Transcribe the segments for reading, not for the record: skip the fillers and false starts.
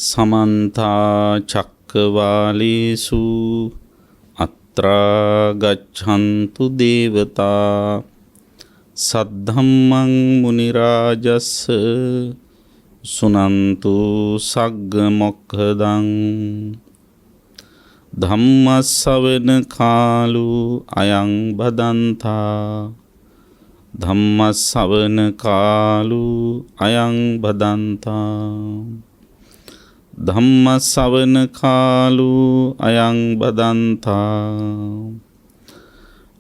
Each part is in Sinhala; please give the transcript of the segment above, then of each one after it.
समन्ता चक्रवालेषु अत्रा गच्छन्तु देवता सद्धम्मं मुनिराजस्य सुनन्तु सग्गमोक्खदं धम्मश्रवण कालो अयं भदन्ता धम्मश्रवण कालो अयं भदन्ता धम्मश्रवण कालो अयं भदन्ता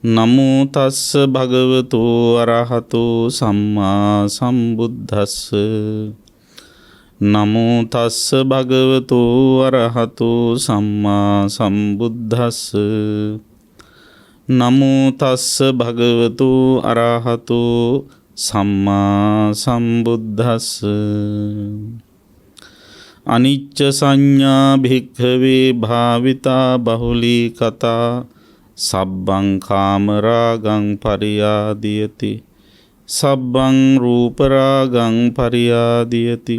नमो तस्स भगवतो अरहतो सम्मा सम्बुद्धस्स नमो तस्स भगवतो अरहतो सम्मा सम्बुद्धस्स नमो तस्स भगवतो अरहतो सम्मा सम्बुद्धस्स अनिच्च संज्ञा भिक्खवे भाविता बहुली कथा सब्बं कामरागं परियादीयति सब्बं रूपरागं परियादीयति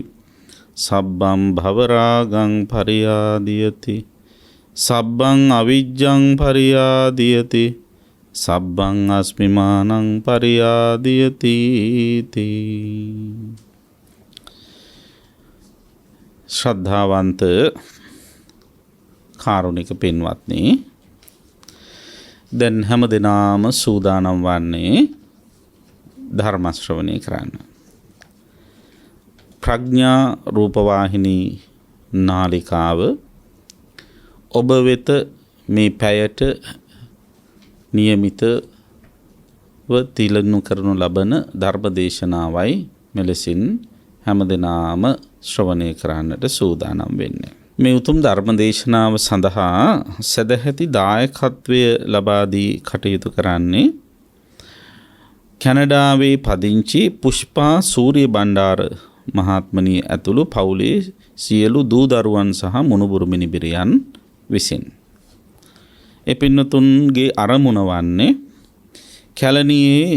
सब्बं भवरागं परियादीयति सब्बं अविज्जं परियादीयति सब्बं अस्मिमानं परियादीयति श्रद्धावंत කාරුණික පින්වත්නි, දැන් හැම දිනම සූදානම් වන්නේ ධර්ම ශ්‍රවණය කරන්න. ප්‍රඥා රූපවාහිනී නාලිකාව ඔබ වෙත මේ පැයට නියමිතව තිලනු කරනු ලබන ධර්ම දේශනාවයි මෙලෙසින් හැම දිනම ශ්‍රවණය කරන්නට සූදානම් වෙන්නේ. මේ උතුම් ධර්ම දේශනාව සඳහා සදැහැති දායකත්වය ලබා දී කටයුතු කරන්නේ කැනඩාවේ පදිංචි පුෂ්පා සූරිය බණ්ඩාර මහත්මණිය ඇතුළු පවුලේ සියලු දූ දරුවන් සහ මුණුබුරු මිනිබිරියන් විසින්. ඒ පින්නතුන්ගේ අරමුණ වන්නේ කැලණියේ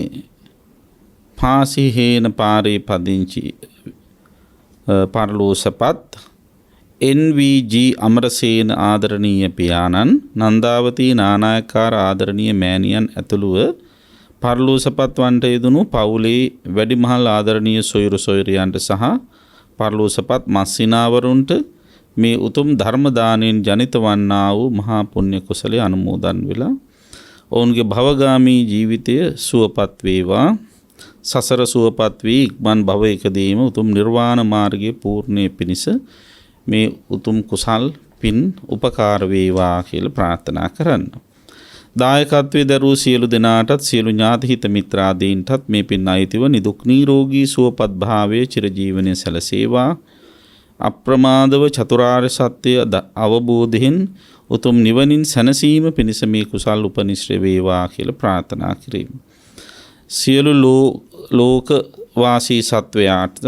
පාසිහේන පාරේ පදිංචි පරලෝසපත් NVG අමරසේන ආදරණීය පියාණන්, නන්දාවතී නානායක්කාර ආදරණීය මෑණියන් ඇතුළුව පරලෝසපත් වන්ට යෙදුණු පවුලේ වැඩිමහල් ආදරණීය සොයුරු සොයුරියන්ට සහ පරලෝසපත් මස්සිනාවරුන්ට මේ උතුම් ධර්ම දාණයෙන් ජනිත වන්නා වූ මහා පුණ්‍ය කුසලයේ අනුමෝදන් වෙලා ඔවුන්ගේ භවගාමී ජීවිතය සුවපත් වේවා, සසර සුවපත් වී ඉක්මන් භවයකදීම උතුම් නිර්වාණ මාර්ගයේ පූර්ණයේ පිණිස මේ උතුම් කුසල් පින් උපකාර වේවා කියලා ප්‍රාර්ථනා කරන්න. දායකත්වයේ දරූ සියලු දෙනාටත් සියලු ඥාති හිත මිත්‍රාදීන්ටත් මේ පින් අයිතිව නිදුක් නිරෝගී සුවපත් භාවයේ චිරජීවනයේ සැලසේවා. අප්‍රමාදව චතුරාර්ය සත්‍ය අවබෝධයෙන් උතුම් නිවනින් සැනසීම පිණිස මේ කුසල් උපනිශ්‍රේ වේවා කියලා ප්‍රාර්ථනා කිරීම. සියලු ලෝක වාසී සත්වයාටත්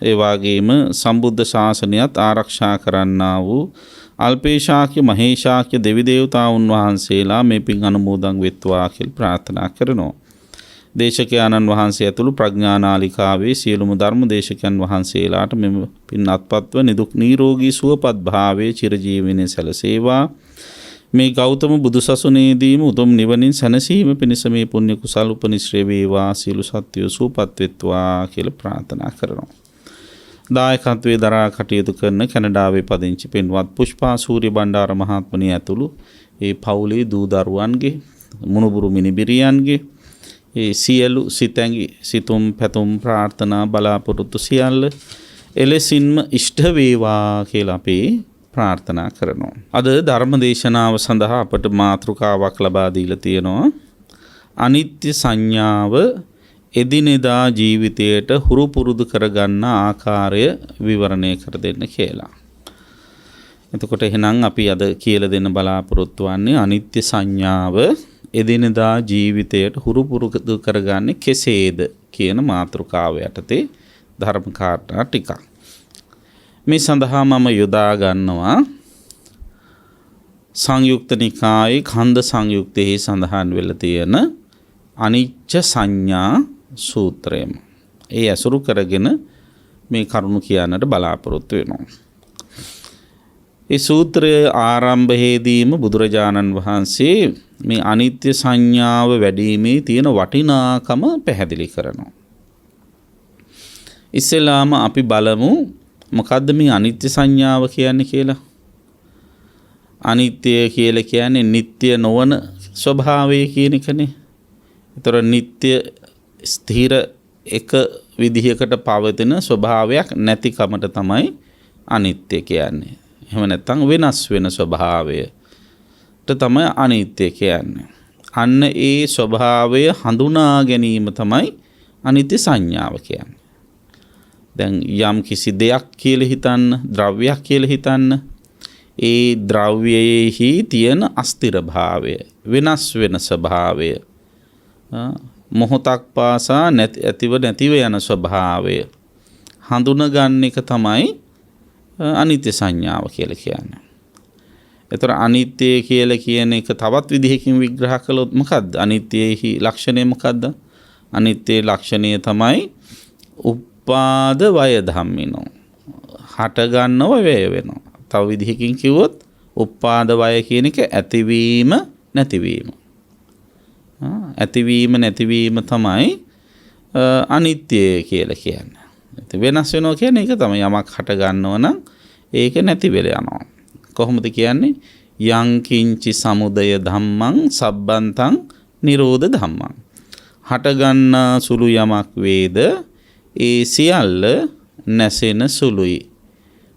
ඒ වගේම සම්බුද්ධ ශාසනයත් ආරක්ෂා කරන්නා වූ අල්පේශාක්‍ය මහේශාක්‍ය දෙවි දේවතාවුන් වහන්සේලා මේ පින් අනුමෝදන් වෙත්වා කියලා ප්‍රාර්ථනා කරනවා. දේශකයන්න් වහන්සේ ඇතුළු ප්‍රඥානාලිකාවේ සියලුම ධර්ම දේශකයන් වහන්සේලාට මෙම පින් අත්පත්ව නිදුක් නිරෝගී සුවපත් භාවයේ චිරජීවනයේ සැලසේවා. මේ ගෞතම බුදුසසුනේදීම උතුම් නිවනින් සැනසීම පිණිස මේ පුණ්‍ය කුසල උපනිශ්‍රේ වේවා, සියලු සත්වයෝ සුවපත් වෙත්වා කියලා ප්‍රාර්ථනා කරනවා. දායකත්වයේ දරා කටයුතු කරන කැනඩාවේ පදිංචි පින්වත් පුෂ්පා සූරිය බණ්ඩාර මහත්මණිය ඇතුළු ඒ පවුලේ දූ දරුවන්ගේ මුණුබුරු මිනිබිරියන්ගේ ඒ සියලු සිතැඟි සිතුම් පැතුම් ප්‍රාර්ථනා බලාපොරොත්තු සියල්ල එලෙසින්ම ඉෂ්ට වේවා කියලා අපි ප්‍රාර්ථනා කරනවා. අද ධර්ම දේශනාව සඳහා අපට මාතෘකාවක් ලබා දීලා තියෙනවා. අනිත්‍ය සංඥාව එදිනෙදා ජීවිතයට හුරු පුරුදු කරගන්න ආකාරය විවරණය කර දෙන්න කියලා. එතකොට එහෙනම් අපි අද කියලා දෙන්න බලාපොරොත්තු වෙන්නේ අනිත්‍ය සංඥාව එදිනෙදා ජීවිතයට හුරු පුරුදු කරගන්නේ කෙසේද කියන මාතෘකාව යටතේ ධර්ම කාරණා ටිකක්. මේ සඳහා මම යොදා ගන්නවා සංයුක්ත නිකායේ ඛණ්ඩ සංයුක්තයේ සඳහන් වෙලා තියෙන අනිච්ච සංඥා සූත්‍රයම. ඒ අසුරු කරගෙන මේ කරුණු කියන්නට බලාපොරොත්තු වෙනවා. ඒ සූත්‍රයේ ආරම්භයේදීම බුදුරජාණන් වහන්සේ මේ අනිත්‍ය සංඥාව වැඩිීමේ තියෙන වටිනාකම පැහැදිලි කරනවා. ඉස්සෙල්ලාම අපි බලමු මොකද්ද මේ අනිත්‍ය සංඥාව කියන්නේ කියලා. අනිත්‍ය කියලා කියන්නේ නিত্য නොවන ස්වභාවය කියන එකනේ. ඒතර නিত্য ස්ථිර එක විදිහකට පවතින ස්වභාවයක් නැතිකමට තමයි අනිත්‍ය කියන්නේ. එහෙම නැත්නම් වෙනස් වෙන ස්වභාවයට තමයි අනිත්‍ය කියන්නේ. අන්න ඒ ස්වභාවය හඳුනා ගැනීම තමයි අනිත්‍ය සංඥාව කියන්නේ. දැන් යම් කිසි දෙයක් කියලා හිතන්න, ද්‍රව්‍යයක් කියලා හිතන්න. ඒ ද්‍රව්‍යයේහි තියෙන අස්තිර භාවය, වෙනස් වෙන ස්වභාවය, මොහොතක් පාසා ඇතිව නැතිව යන ස්වභාවය හඳුන ගන්න එක තමයි අනිත්‍ය සංඥාව කියලා කියන්නේ. ඒතර අනිත්‍ය කියලා කියන එක තවත් විදිහකින් විග්‍රහ කළොත් මොකද්ද? අනිත්‍යෙහි ලක්ෂණය මොකද්ද? අනිත්‍යයේ ලක්ෂණය තමයි උපාද වය ධම්මිනෝ. හට ගන්නව වැය වෙනවා. තව විදිහකින් කිව්වොත් උපාද වය කියන එක ඇතිවීම නැතිවීම. ඇතිවීම නැතිවීම තමයි අනිත්‍ය කියලා කියන්නේ. වෙනස් වෙනවා කියන්නේ ඒක තමයි. යමක් හට ගන්නව නම් ඒක නැති වෙලා යනවා. කොහොමද කියන්නේ? යං කිංචි සමුදය ධම්මං සබ්බන්තං නිරෝධ ධම්මං. හට ගන්න සුළු යමක් වේද ඒ සියල්ල නැසෙන සුළුයි.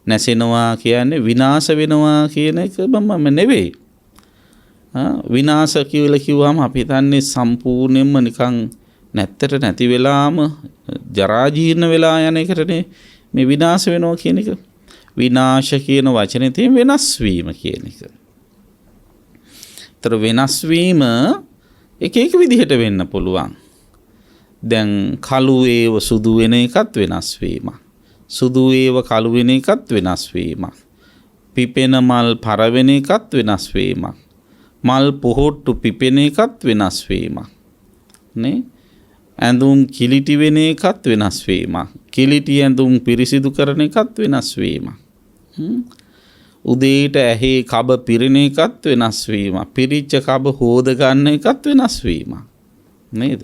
නැසෙනවා කියන්නේ විනාශ වෙනවා කියන එක මම නෙවෙයි. විනාශ කියලා කිව්වම අපි හිතන්නේ සම්පූර්ණයෙන්ම නිකන් නැත්තට නැති වෙලාම ජරා ජීර්ණ වෙලා යන එකටනේ මේ විනාශ වෙනවා කියන එක. විනාශ කියන වචනේ තියෙන වෙනස් වීම කියන එක. ඒතර වෙනස් වීම එක එක විදිහට වෙන්න පුළුවන්. දැන් කළු ඒව සුදු වෙන එකත් වෙනස් වීමක්. සුදු ඒව කළු වෙන එකත් වෙනස් වීමක්. පිපෙන මල් පර වෙන එකත් වෙනස් වීමක්. මල් පොහොට්ටු පිපෙන එකත් වෙනස් වීමක්. නේ? ඇඳුම් කිලිටි වෙන එකත් වෙනස් වීමක්. කිලිටි ඇඳුම් පිරිසිදු කරන එකත් වෙනස් වීමක්. උදේට ඇහි කබ පිරෙන එකත් වෙනස් වීමක්. පිරිච්ච කබ හොද ගන්න එකත් වෙනස් වීමක්. නේද?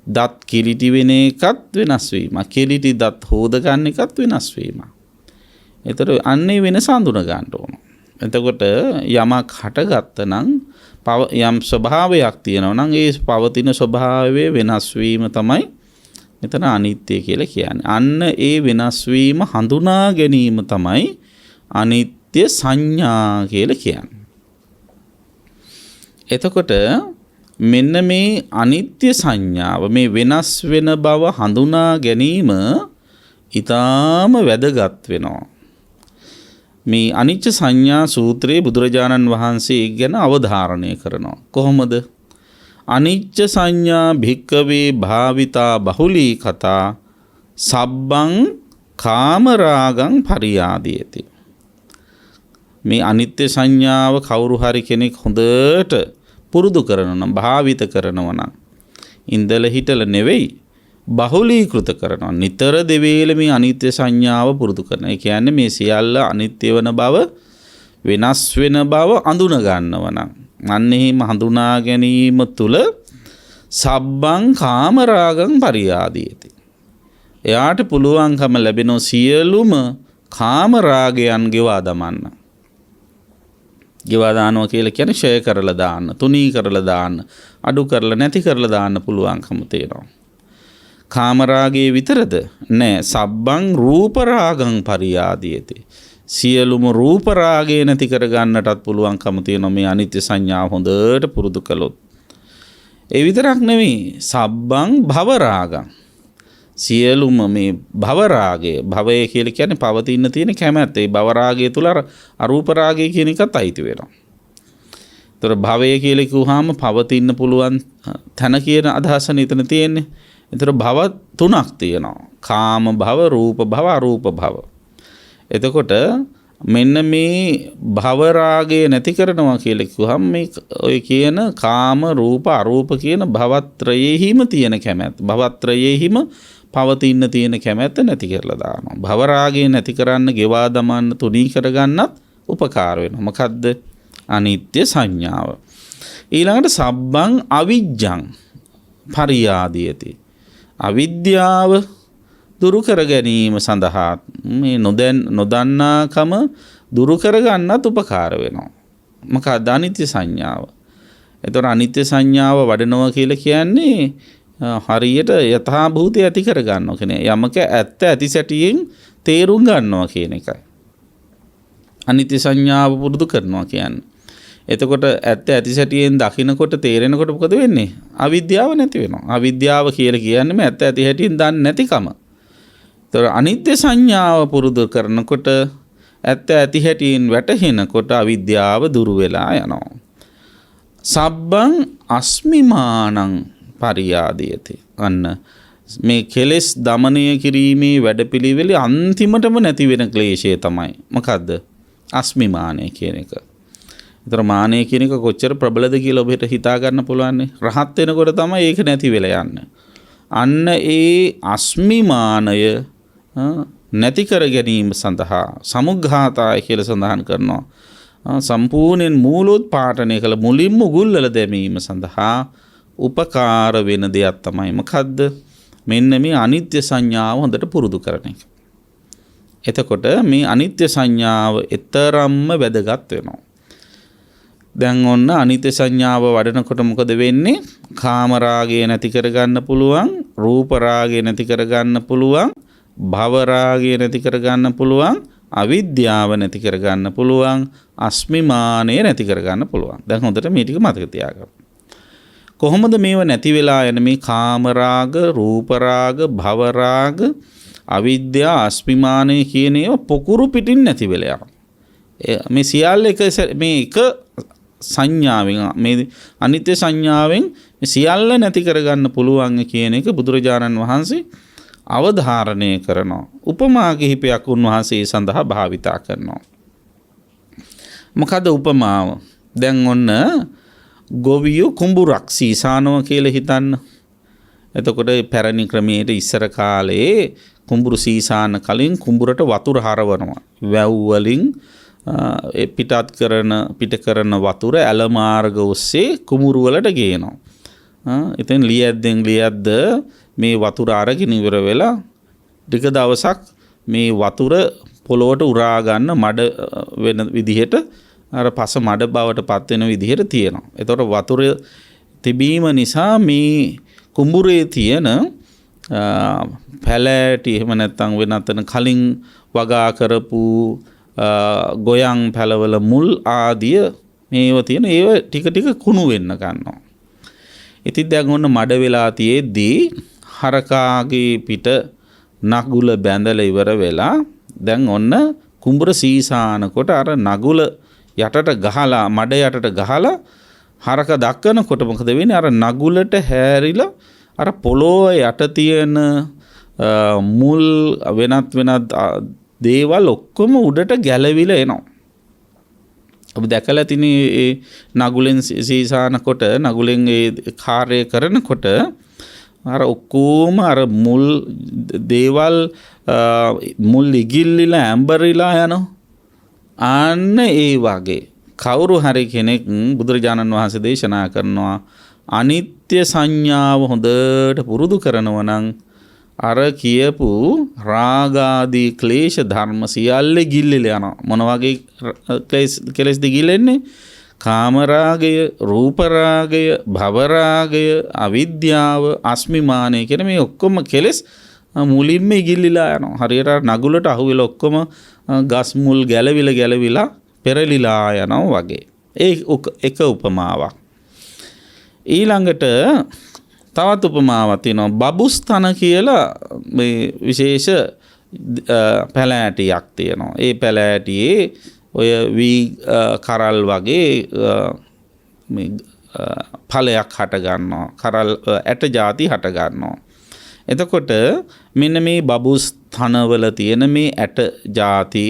දත් කිලිටි වෙන එකත් වෙනස් වීමක්. කිලිටි දත් හොද ගන්න එකත් වෙනස් වීමක්. ඒතර අන්නේ වෙනස හඳුන ගන්න ඕන. එතකොට යමක් හටගත්ත නම් යම් ස්වභාවයක් තියෙනවා නම් ඒ පවතින ස්වභාවයේ වෙනස් වීම තමයි මෙතන අනිත්‍ය කියලා කියන්නේ. අන්න ඒ වෙනස් වීම හඳුනා ගැනීම තමයි අනිත්‍ය සංඥා කියලා කියන්නේ. එතකොට මෙන්න මේ අනිත්‍ය සංඥාව, මේ වෙනස් වෙන බව හඳුනා ගැනීම ඊටාම වැදගත් වෙනවා. මේ අනිච්ච සංඥා සූත්‍රයේ බුදුරජාණන් වහන්සේ ගැන අවධාරණය කරනවා. කොහොමද? අනිච්ච සංඥා භික්කවේ භාවිතා බහුලී කතා සබ්බං කාමරාගං පරියාදීයති. මේ අනිත්‍ය සංඥාව කවුරු හරි කෙනෙක් හොඳට පුරුදු කරනවා නම්, භාවිත කරනවා නම්, ඉඳලා හිටලා නෙවෙයි බහුලීකృత කරනවා. නිතර දෙවේල මේ අනිත්‍ය සංඥාව පුරුදු කරනවා. ඒ කියන්නේ මේ සියල්ල අනිත්‍ය වෙන බව, වෙනස් වෙන බව අඳුන ගන්නවා නම්, අන්න එහෙම හඳුනා ගැනීම තුළ සබ්බං කාමරාගං පරියාදීයති. එයාට පුළුවන්කම ලැබෙන සියලුම කාමරාගයන් ගෙවා දමන්න. ගෙවා දානවා කියලා කියන්නේ ෂය කරලා දාන්න, තුනී කරලා දාන්න, අඩු කරලා නැති කරලා දාන්න පුළුවන්කම තියෙනවා. කාමරාගයේ විතරද? නෑ. සබ්බං රූපරාගං පරියාදීයති. සියලුම රූපරාගය නැති කර ගන්නටත් පුළුවන්කම තියෙනවා මේ අනිත්‍ය සංඥාව හොඳට පුරුදු කළොත්. ඒ විතරක් නෙවෙයි, සබ්බං භවරාගං. සියලුම මේ භවරාගය, භවය කියලා කියන්නේ පවතින තියෙන කැමැත්ත. ඒ භවරාගය තුල අරූපරාගය කියන එකත් අයිති වෙනවා. ඒතර භවය කියලා කිව්වහම පවතින්න පුළුවන් තන කියන අදහසනේ එතන තියෙන්නේ. ඒතර භව තුනක් තියෙනවා. කාම භව, රූප භව, අරූප භව. එතකොට මෙන්න මේ භව රාගය නැති කරනවා කියලා කිව්වහම මේ ඔය කියන කාම, රූප, අරූප කියන භවත්‍රයේහිම තියෙන කැමැත්ත, භවත්‍රයේහිම පවතින්න තියෙන කැමැත්ත නැති කරලා දානවා. භව රාගය නැති කරන්න, ගෙවා දමන්න, තුනී කරගන්නත් උපකාර වෙනවා. මොකද්ද? අනිත්‍ය සංඥාව. ඊළඟට සබ්බං අවිජ්ජං පරියාදීයති. අවිද්‍යාව දුරු කර ගැනීම සඳහා මේ නොදන්නාකම දුරු කර ගන්නත් උපකාර වෙනවා. මොකද අනිත්‍ය සංඥාව. එතකොට අනිත්‍ය සංඥාව වඩනවා කියලා කියන්නේ හරියට යථා භූතය ඇති කර ගන්නවා කියන්නේ යමක ඇත්ත ඇති සැටියෙන් තේරුම් ගන්නවා කියන එකයි. අනිත්‍ය සංඥාව පුරුදු කරනවා කියන්නේ. එතකොට ඇත්ත ඇති සැටියෙන් දකින්නකොට තේරෙනකොට මොකද වෙන්නේ? අවිද්‍යාව නැති වෙනවා. අවිද්‍යාව කියලා කියන්නේ මේ ඇත්ත ඇති හැටියෙන් දන්නේ නැතිකම. ඒතර අනිත්‍ය සංඥාව පුරුදු කරනකොට ඇත්ත ඇති හැටියෙන් වැටහෙනකොට අවිද්‍යාව දුරු වෙලා යනවා. සබ්බං අස්මිමානං පරියාදීයති. අන්න මේ කෙලෙස් දමනය කිරීමේ වැඩපිළිවෙල අන්තිමටම නැති වෙන ක්ලේශය තමයි මොකද්ද? අස්මිමානය කියන එක. ඒතර මානය කියන එක කොච්චර ප්‍රබලද කියලා ඔබට හිතා ගන්න පුළුවන්. රහත් වෙනකොට තමයි ඒක නැති වෙලා යන්නේ. අන්න ඒ අස්මිමානය නැති කර ගැනීම සඳහා සමුග්ඝාතය කියලා සඳහන් කරනවා. සම්පූර්ණයෙන් මූලෝත්පාටනය කළ මුලින්ම උගුල්වල දැමීම සඳහා උපකාර වෙන දෙයක් තමයි මොකද්ද? මෙන්න මේ අනිත්‍ය සංඥාව හොඳට පුරුදු කරන එක. එතකොට මේ අනිත්‍ය සංඥාව ඊතරම්ම වැදගත් වෙනවා. දැන් ඔන්න අනිත්‍ය සංඥාව වඩනකොට මොකද වෙන්නේ? කාම රාගය නැති කරගන්න පුළුවන්, රූප රාගය නැති කරගන්න පුළුවන්, භව රාගය නැති කරගන්න පුළුවන්, අවිද්‍යාව නැති කරගන්න පුළුවන්, අස්මිමානය නැති කරගන්න පුළුවන්. දැන් හොඳට මේ ටික මතක තියාගන්න. කොහොමද මේව නැති වෙලා යන මේ කාම රාග, රූප රාග, භව රාග, අවිද්‍යාව, අස්මිමානය කියන ඒවා පොකුරු පිටින් නැති වෙලා යනවා. මේ සියල්ල මේ එක සංඥාවෙන් මේ අනිත්‍ය සංඥාවෙන් මේ සියල්ල නැති කරගන්න පුළුවන් කියන එක බුදුරජාණන් වහන්සේ අවධාරණය කරනවා. උපමා කිහිපයක් උන්වහන්සේ සඳහා භාවිතා කරනවා. මොකද උපමාව? දැන් ඔන්න ගොවියෝ කුඹුරක් සීසානවා කියලා හිතන්න. එතකොට පැරණි ක්‍රමයේ ඉස්සර කාලේ කුඹුරු සීසාන කලින් කුඹුරට වතුර හරවනවා. වැව් වලින් පිට කරන වතුර ඇල මාර්ග ඔස්සේ කුඹුරු වලට ගේනවා. ඉතින් ලියද්ද මේ වතුර අරගෙන ඉවර වෙලා ටික දවසක් මේ වතුර පොළොවට උරා ගන්න මඩ වෙන විදිහට අර පස මඩ බවට පත් වෙන විදිහට තියෙනවා. ඒතකොට වතුර තිබීම නිසා මේ කුඹුරේ තියෙන පැලෑටි එහෙම නැත්නම් වෙනතන කලින් වගා කරපු ගොයන් පැලවල මුල් ආදිය මේව තියෙන ඒව ටික ටික කුණු වෙන්න ගන්නවා. ඉතින් දැන් ඔන්න මඩ වෙලා තියේදී හරකාගේ පිට නගුල බැඳලා ඉවර වෙලා දැන් ඔන්න කුඹුර සීසානකොට අර නගුල යටට ගහලා මඩ යටට ගහලා හරක දක්වනකොට මොකද වෙන්නේ? අර නගුලට හැරිලා අර පොළොව යට තියෙන මුල් වෙනත් දේවල් ඔක්කොම උඩට ගැලවිලා එනවා. ඔබ දැකලා තිනේ ඒ නගුලෙන් සීසානකොට නගුලෙන් ඒ කාර්යය කරනකොට අර ඔක්කොම අර මුල් දේවල් මුල් ඉගිල්ලිලා ඇඹරිලා යනවා. අන්න ඒ වගේ කවුරු හරි කෙනෙක් බුදුරජාණන් වහන්සේ දේශනා කරනවා අනිත්‍ය සංඥාව හොඳට පුරුදු කරනවා නම් අර කියපු රාගාදී ක්ලේශ ධර්ම සියල්ල ගිල්ලිලා යනවා. මොන වගේ කෙලෙස්ද ගිල්ලෙන්නේ? කාම රාගය, රූප රාගය, භව රාගය, අවිද්‍යාව, අස්මිමානය කියන මේ ඔක්කොම කෙලෙස් මුලින්ම ඉගිල්ලිලා යනවා. හරියට නගුලට අහුවෙලා ඔක්කොම ගස් මුල් ගැලවිලා පෙරලිලා යනවා වගේ. ඒ එක උපමාවක්. ඊළඟට තවත් උපමාවක් තියෙනවා. බබුස්තන කියලා මේ විශේෂ පැලෑටියක් තියෙනවා. ඒ පැලෑටියේ ඔය වී කරල් වගේ මේ ඵලයක් හට ගන්නවා. කරල් ඇට ಜಾති හට ගන්නවා. එතකොට මෙන්න මේ බබුස්තනවල තියෙන මේ ඇට ಜಾති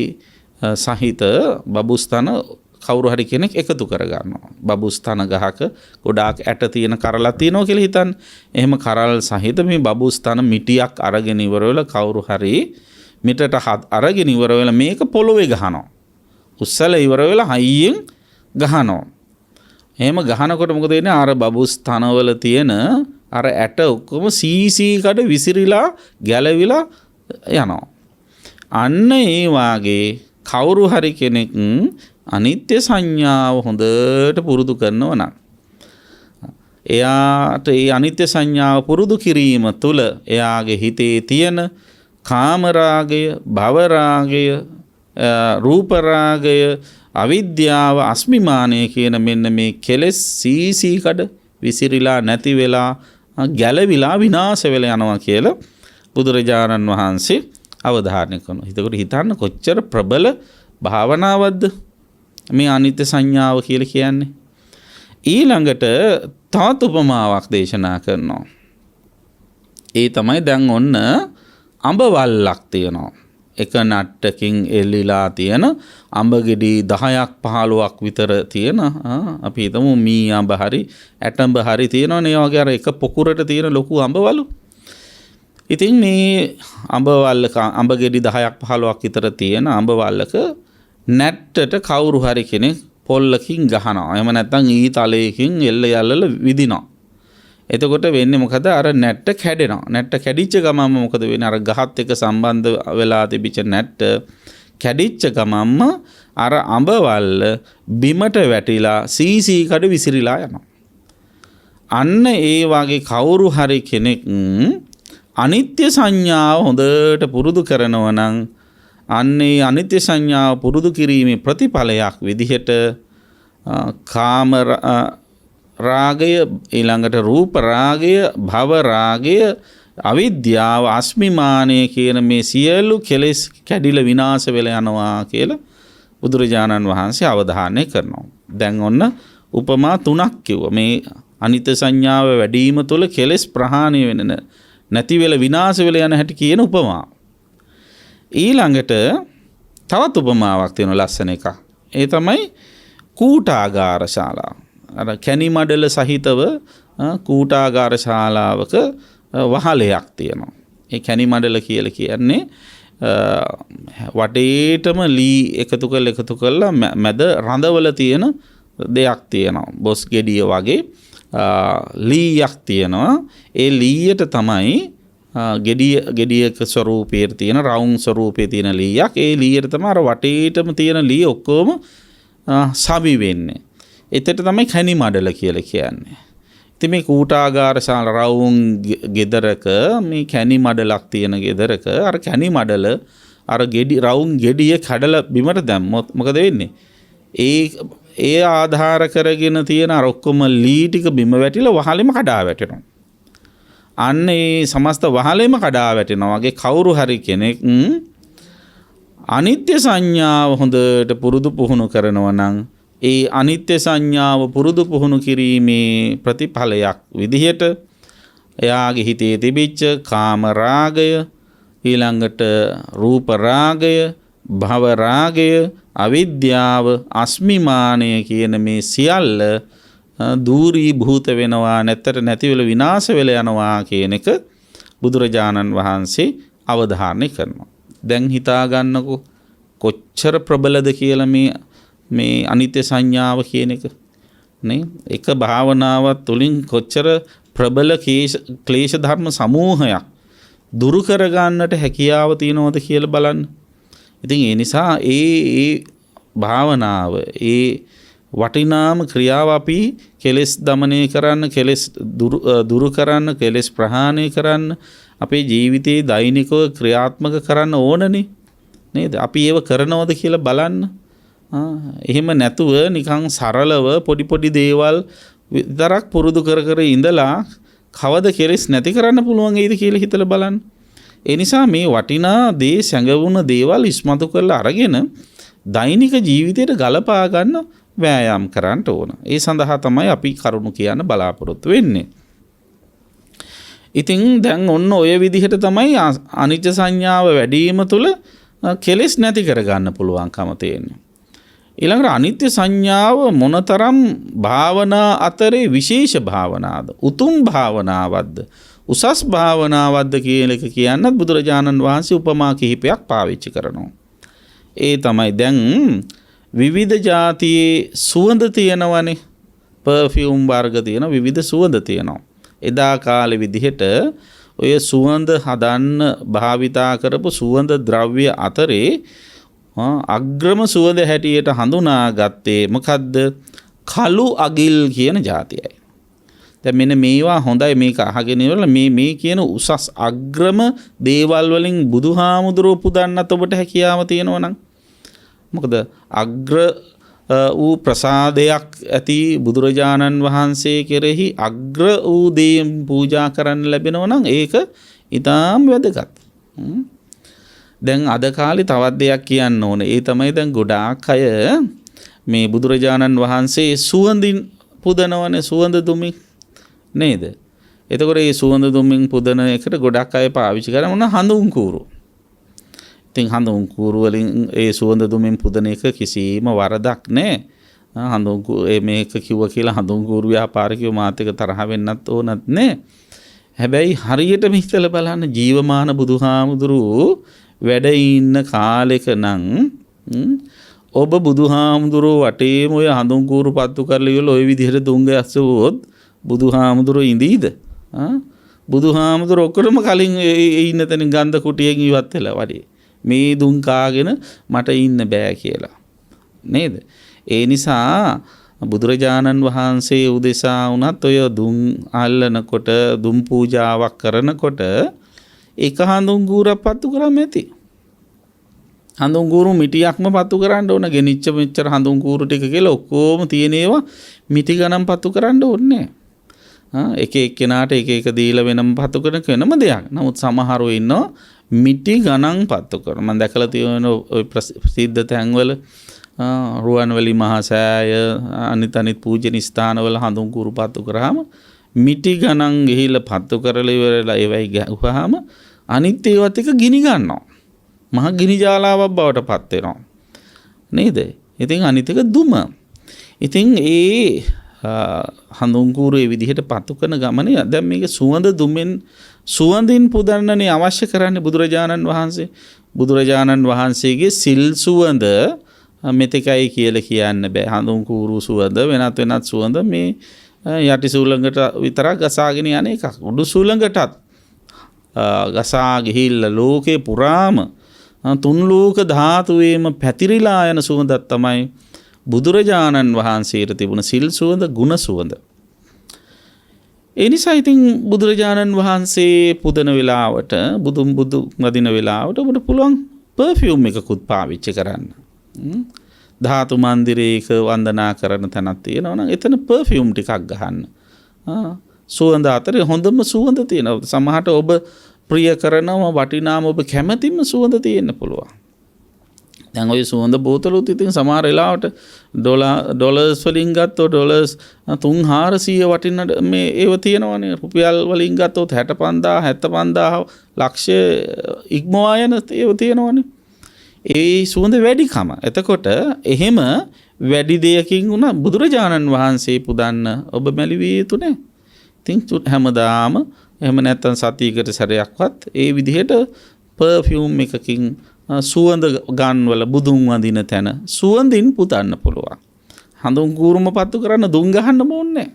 සහිත බබුස්තන කවුරු හරි කෙනෙක් එකතු කර ගන්නවා. බබුස්තන ගහක ගොඩාක් ඇට තියෙන කරලක් තියෙනවා කියලා හිතන්න. එහෙම කරල් සහිත මේ බබුස්තන මිටියක් අරගෙන ඉවර වෙලා කවුරු හරි මිටට අරගෙන ඉවර වෙලා මේක පොළොවේ ගහනවා. උස්සලා ඉවර වෙලා හයියෙන් ගහනවා. එහෙම ගහනකොට මොකද වෙන්නේ? අර බබුස් තනවල තියෙන අර ඇට ඔක්කොම සීසී කඩ විසිරිලා ගැලවිලා යනවා. අන්න ඒ වාගේ කවුරු හරි කෙනෙක් අනිත්‍ය සංඥාව හොඳට පුරුදු කරනවා නම් එයාට ඒ අනිත්‍ය සංඥාව පුරුදු කිරීම තුළ එයාගේ හිතේ තියෙන කාමරාගය, භවරාගය, රූපරාගය, අවිද්‍යාව, අස්මිමානය කියන මෙන්න මේ කෙලෙස් සීසී කඩ විසිරිලා නැති වෙලා ගැලවිලා විනාශ වෙලා යනවා කියලා බුදුරජාණන් වහන්සේ අවධාරණය කරනවා. එතකොට හිතන්න කොච්චර ප්‍රබල භාවනාවක්ද මේ අනිත්‍ය සංඥාව කියලා කියන්නේ. ඊළඟට තවත් උපමාවක් දේශනා කරනවා. ඒ තමයි දැන් ඔන්න අඹ වල්ලක් තියෙනවා. එක නට්ටකින් එල්ලිලා තියෙන අඹ ගෙඩි 10ක් 15ක් විතර තියෙන අපි හිතමු මී අඹ හරි ඇටඹ හරි තියෙනවනේ. ඒ වගේ අර එක පොකුරට තියෙන ලොකු අඹවලු. ඉතින් මේ අඹ වල්ලක අඹ ගෙඩි 10ක් 15ක් විතර තියෙන අඹ වල්ලක නැට්ටට කවුරු හරි කෙනෙක් පොල්ලකින් ගහනවා. එහෙම නැත්නම් ඊ තලයකින් එල්ල යල්ලල විදිනවා. එතකොට වෙන්නේ මොකද? අර නැට්ට කැඩෙනවා. නැට්ට කැඩිච්ච ගමන්ම මොකද වෙන්නේ? අර ගහත් එක්ක සම්බන්ධ වෙලා තිබිච්ච නැට්ට කැඩිච්ච ගමන්ම අර අඹවල්ල බිමට වැටිලා සීසී කඩ විසිරිලා යනවා. අන්න ඒ වගේ කවුරු හරි කෙනෙක් අනිත්‍ය සංඥාව හොඳට පුරුදු කරනවා නම් අන්නේ අනිත්‍ය සංඥාව පුරුදු කිරීමේ ප්‍රතිඵලයක් විදිහට කාම රාගය, ඊළඟට රූප රාගය, භව රාගය, අවිද්‍යාව, අස්මිමානය කියන මේ සියලු කෙලෙස් කැඩිලා විනාශ වෙලා යනවා කියලා බුදුරජාණන් වහන්සේ අවධාරණය කරනවා. දැන් ඔන්න උපමා 3ක් කිව්වා. මේ අනිත්‍ය සංඥාව වැඩිම තුළ කෙලෙස් ප්‍රහාණය වෙන නැති වෙලා විනාශ වෙලා යන හැටි කියන උපමා. ඊළඟට තවත් උපමාවක් තියෙනවා ලස්සන එකක්. ඒ තමයි කූටාගාර ශාලාව. අර කැනි මඩල සහිතව කූටාගාර ශාලාවක වහලයක් තියෙනවා. ඒ කැනි මඩල කියලා කියන්නේ වටේටම ලී එකතු කරලා මැද රඳවල තියෙන දෙයක් තියෙනවා. බොස් ගෙඩිය වගේ ලීයක් තියෙනවා. ඒ ලීයට තමයි ගෙඩියක ස්වරූපයේ තියෙන රවුම් ස්වරූපයේ තියෙන ලීයක්. ඒ ලීයට තමයි අර වටේටම තියෙන ලී ඔක්කොම සමි වෙන්නේ. එතට තමයි කැනි මඩල කියලා කියන්නේ. ඉතින් මේ කූටාගාර ශාල රවුම් ගෙදරක මේ කැනි මඩලක් තියෙන ගෙදරක අර කැනි මඩල අර රවුම් ගෙඩිය කඩලා බිමට දැම්මොත් මොකද වෙන්නේ? ඒ ආධාර කරගෙන තියෙන අර ඔක්කොම ලී ටික බිම වැටිලා වහලෙම කඩා වැටෙනවා. අන්න ඒ සමස්ත වහලෙම කඩා වැටෙනවා වගේ කවුරු හරි කෙනෙක් අනිත්‍ය සංඥාව හොඳට පුරුදු පුහුණු කරනවා නම් ඒ අනිත්‍ය සංඥාව පුරුදු පුහුණු කිරීමේ ප්‍රතිඵලයක් විදිහට එයාගේ හිතේ තිබිච්ච කාම රාගය, ඊළඟට රූප රාගය, භව රාගය, අවිද්‍යාව, අස්මිමානය කියන මේ සියල්ල දූරී භූත වෙනවා, නැති වෙලා විනාශ වෙලා යනවා කියන එක බුදුරජාණන් වහන්සේ අවධාරණය කරනවා. දැන් හිතා ගන්නකො කොච්චර ප්‍රබලද කියලා මේ අනිත්‍ය සංඥාව කියන එක නේ. එක භාවනාවක් තුළින් කොච්චර ප්‍රබල ක්ලේශ ධර්ම සමූහයක් දුරු කර ගන්නට හැකියාව තියෙනවද කියලා බලන්න. ඉතින් ඒ නිසා ඒ භාවනාව ඒ වටිනාම ක්‍රියාව අපි කෙලෙස් දමනය කරන්න, කෙලෙස් දුරු කරන්න, කෙලෙස් ප්‍රහාණය කරන්න අපේ ජීවිතයේ දෛනිකව ක්‍රියාත්මක කරන්න ඕනනේ නේද? අපි ඒව කරනවද කියලා බලන්න. එහෙම නැතුව නිකන් සරලව පොඩි දේවල් විතරක් පුරුදු කර ඉඳලා කවද කෙලෙස් නැති කරන්න පුළුවන් වේද කියලා හිතලා බලන්න. ඒ නිසා මේ වටිනා දේ සැඟවුණ දේවල් ඉස්මතු කරලා අරගෙන දෛනික ජීවිතයට ගලපා ගන්න වෑයම් කරන්න ඕන. ඒ සඳහා තමයි අපි කරුණු කියන්න බලාපොරොත්තු වෙන්නේ. ඉතින් දැන් ඔන්න ඔය විදිහට තමයි අනිත්‍ය සංඥාව වැඩිම තුළ කෙලෙස් නැති කරගන්න පුළුවන්කම තියෙන්නේ. ඊළඟට අනිත්‍ය සංඥාව මොනතරම් භාවනා අතරේ විශේෂ භාවනාවද, උතුම් භාවනාවක්ද, උසස් භාවනාවක්ද කියන එක කියන්නත් බුදුරජාණන් වහන්සේ උපමා කිහිපයක් පාවිච්චි කරනවා. ඒ තමයි දැන් විවිධ જાතියේ සුවඳ තියෙනවනේ. පර්ෆියුම් වර්ග තියෙන විවිධ සුවඳ තියෙනවා. එදා කාලේ විදිහට ඔය සුවඳ හදන්න භාවිතා කරපු සුවඳ ද්‍රව්‍ය අතරේ අග්‍රම සුවඳ හැටියට හඳුනාගත්තේ මොකද්ද? කළු අගිල් කියන જાතියයි. දැන් මෙන්න මේවා හොඳයි මේක අහගෙන ඉවරලා මේ කියන උසස් අග්‍රම දේවල් වලින් බුදුහාමුදුරුවෝ පුදන්නත් ඔබට හැකියාව තියෙනවා නම් මොකද අග්‍ර වූ ප්‍රසාදයක් ඇති බුදුරජාණන් වහන්සේ කෙරෙහි අග්‍ර වූ දේ පූජා කරන්න ලැබෙනවා නම් ඒක ඊටාම් වැදගත්. දැන් අද කාලේ තවත් දෙයක් කියන්න ඕනේ. ඒ තමයි දැන් ගොඩාක් අය මේ බුදුරජාණන් වහන්සේ සුවඳින් පුදනවනේ සුවඳ දුමින් නේද? එතකොට මේ සුවඳ දුමින් පුදන එකට ගොඩක් අය පාවිච්චි කරන හඳුන් කූරු. ඉතින් හඳුන් කූරු වලින් ඒ සුවඳ දුමින් පුදන එක කිසිම වරදක් නැහැ. හඳුන් මේක කිව්වා කියලා හඳුන් කූරු ව්‍යාපාරිකයෝ මාත් එක තරහ වෙන්නත් ඕනත් නැහැ. හැබැයි හරියටම හිතලා බලන්න ජීවමාන බුදුහාමුදුරුවෝ වැඩ ඉන්න කාලෙක නම් ඔබ බුදුහාමුදුරුවෝ වටේම ඔය හඳුන් කූරු පත්තු කරලා ඉවල ඔය විදිහට දුංග ඇස්සුවොත් බුදුහාමුදුරුවෝ ඉඳීද? බුදුහාමුදුරුවෝ ඔක්කොටම කලින් ඉන්න තැනින් ගන්ධ කුටියෙන් ඉවත් වෙලා වඩේ. මේ දුම් කාගෙන මට ඉන්න බෑ කියලා. නේද? ඒ නිසා බුදුරජාණන් වහන්සේ උදෙසා වුණත් ඔය දුම් අල්ලනකොට දුම් පූජාවක් කරනකොට එක හඳුන් කූරක් පත්තු කරාම ඇති. හඳුන් කූරු මිටියක්ම පත්තු කරන්න ඕන. ගෙනිච්ච මෙච්චර හඳුන් කූරු ටික කියලා ඔක්කොම තියෙන ඒවා මිටි ගණන් පත්තු කරන්න ඕනේ. එක එක්කෙනාට එක එක දීලා වෙනම පත්තු කරන වෙනම දෙයක්. නමුත් සමහරව ඉන්නවා මිටි ගණන් පත්තු කරන. මම දැකලා තියෙන ඔය ප්‍රසිද්ධ තැන්වල රුවන්වැලි මහා සෑය අනිත් පූජනීය ස්ථානවල හඳුන් කූරු පත්තු කරාම මිටි ගණන් ගිහිල්ලා පත්තු කරලා ඉවරලා ඒවයි ගහුවාම අනිත් ඒවත් එක ගිනි ගන්නවා. මහ ගිනි ජාලාවක් බවට පත් වෙනවා. නේද? ඉතින් අනිත් එක දුම. ඉතින් ඒ හඳුන් කූරු ඒ විදිහට පත්තු කරන ගමනේ දැන් මේක සුවඳ දුමෙන් සුවඳින් පුදන්නනේ අවශ්‍ය කරන්නේ බුදුරජාණන් වහන්සේ. බුදුරජාණන් වහන්සේගේ සිල් සුවඳ මෙතෙකයි කියලා කියන්න බෑ. හඳුන් කූරු සුවඳ වෙනත් සුවඳ මේ යටි සූලඟට විතරක් ගසාගෙන යන එකක්. උඩු සූලඟටත් ගසා ගිහිල්ලා ලෝකේ පුරාම තුන් ලෝක ධාතුවේම පැතිරිලා යන සුවඳක් තමයි බුදුරජාණන් වහන්සේට තිබුණ සිල් සුවඳ, ගුණ සුවඳ. ඒ නිසා ඉතින් බුදුරජාණන් වහන්සේ පුදන වෙලාවට බුදු වදින වෙලාවට ඔබට පුළුවන් පර්ෆියුම් එකකුත් පාවිච්චි කරන්න. ධාතු මන්දිරයක වන්දනා කරන තැනක් තියෙනවා නම් එතන පර්ෆියුම් ටිකක් ගහන්න. සුවඳ අතරේ හොඳම සුවඳ තියෙනවා. සමහරට ඔබ ප්‍රිය කරනම වටිනාම ඔබ කැමැතිම සුවඳ තියෙන්න පුළුවන්. දැන් ඔය සුවඳ බෝතලුත් ඉතින් සමහර වෙලාවට ඩොලර්ස් වලින් ගත්තොත් ඩොලර්ස් 300-400 වටින මේ ඒව තියෙනවනේ. රුපියල් වලින් ගත්තොත් 65000 75000 ලක්ෂ ඉක්මවා යන ඒව තියෙනවනේ. ඒ සුවඳ වැඩිකම. එතකොට එහෙම වැඩි දෙයකින් උනා බුදුරජාණන් වහන්සේ පුදන්න ඔබ මැලිවිය යුතු නැහැ. ඉතින් හැමදාම එහෙම නැත්නම් සතියකට සැරයක්වත් ඒ විදිහට පර්ෆියුම් එකකින් සුවඳ ගන්වල බුදුන් වඳින තැන සුවඳින් පුදන්න පුළුවන්. හඳුන් කූරුම පත්තු කරන්න දුම් ගහන්න ඕනේ.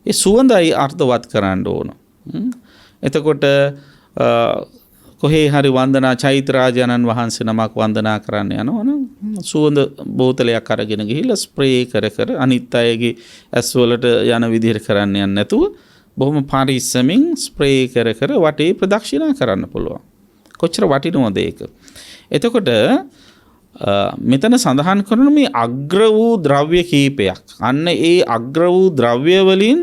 ඒ සුවඳයි අර්ථවත් කරන්න ඕන. එතකොට කොහේ හරි වන්දනා චෛත්‍යරාජානන් වහන්සේ නමක් වන්දනා කරන්න යනවනම් සුවඳ බෝතලයක් අරගෙන ගිහිල්ලා ස්ප්‍රේ කර අනිත් අයගේ ඇස් වලට යන විදිහට කරන්න යන්නේ නැතුව බොහොම පරිස්සමින් ස්ප්‍රේ කර වටේ ප්‍රදක්ෂිනා කරන්න පුළුවන්. කොච්චර වටිනවද ඒක? එතකොට මෙතන සඳහන් කරන මේ අග්‍ර වූ ද්‍රව්‍ය කීපයක්. අන්න ඒ අග්‍ර වූ ද්‍රව්‍ය වලින්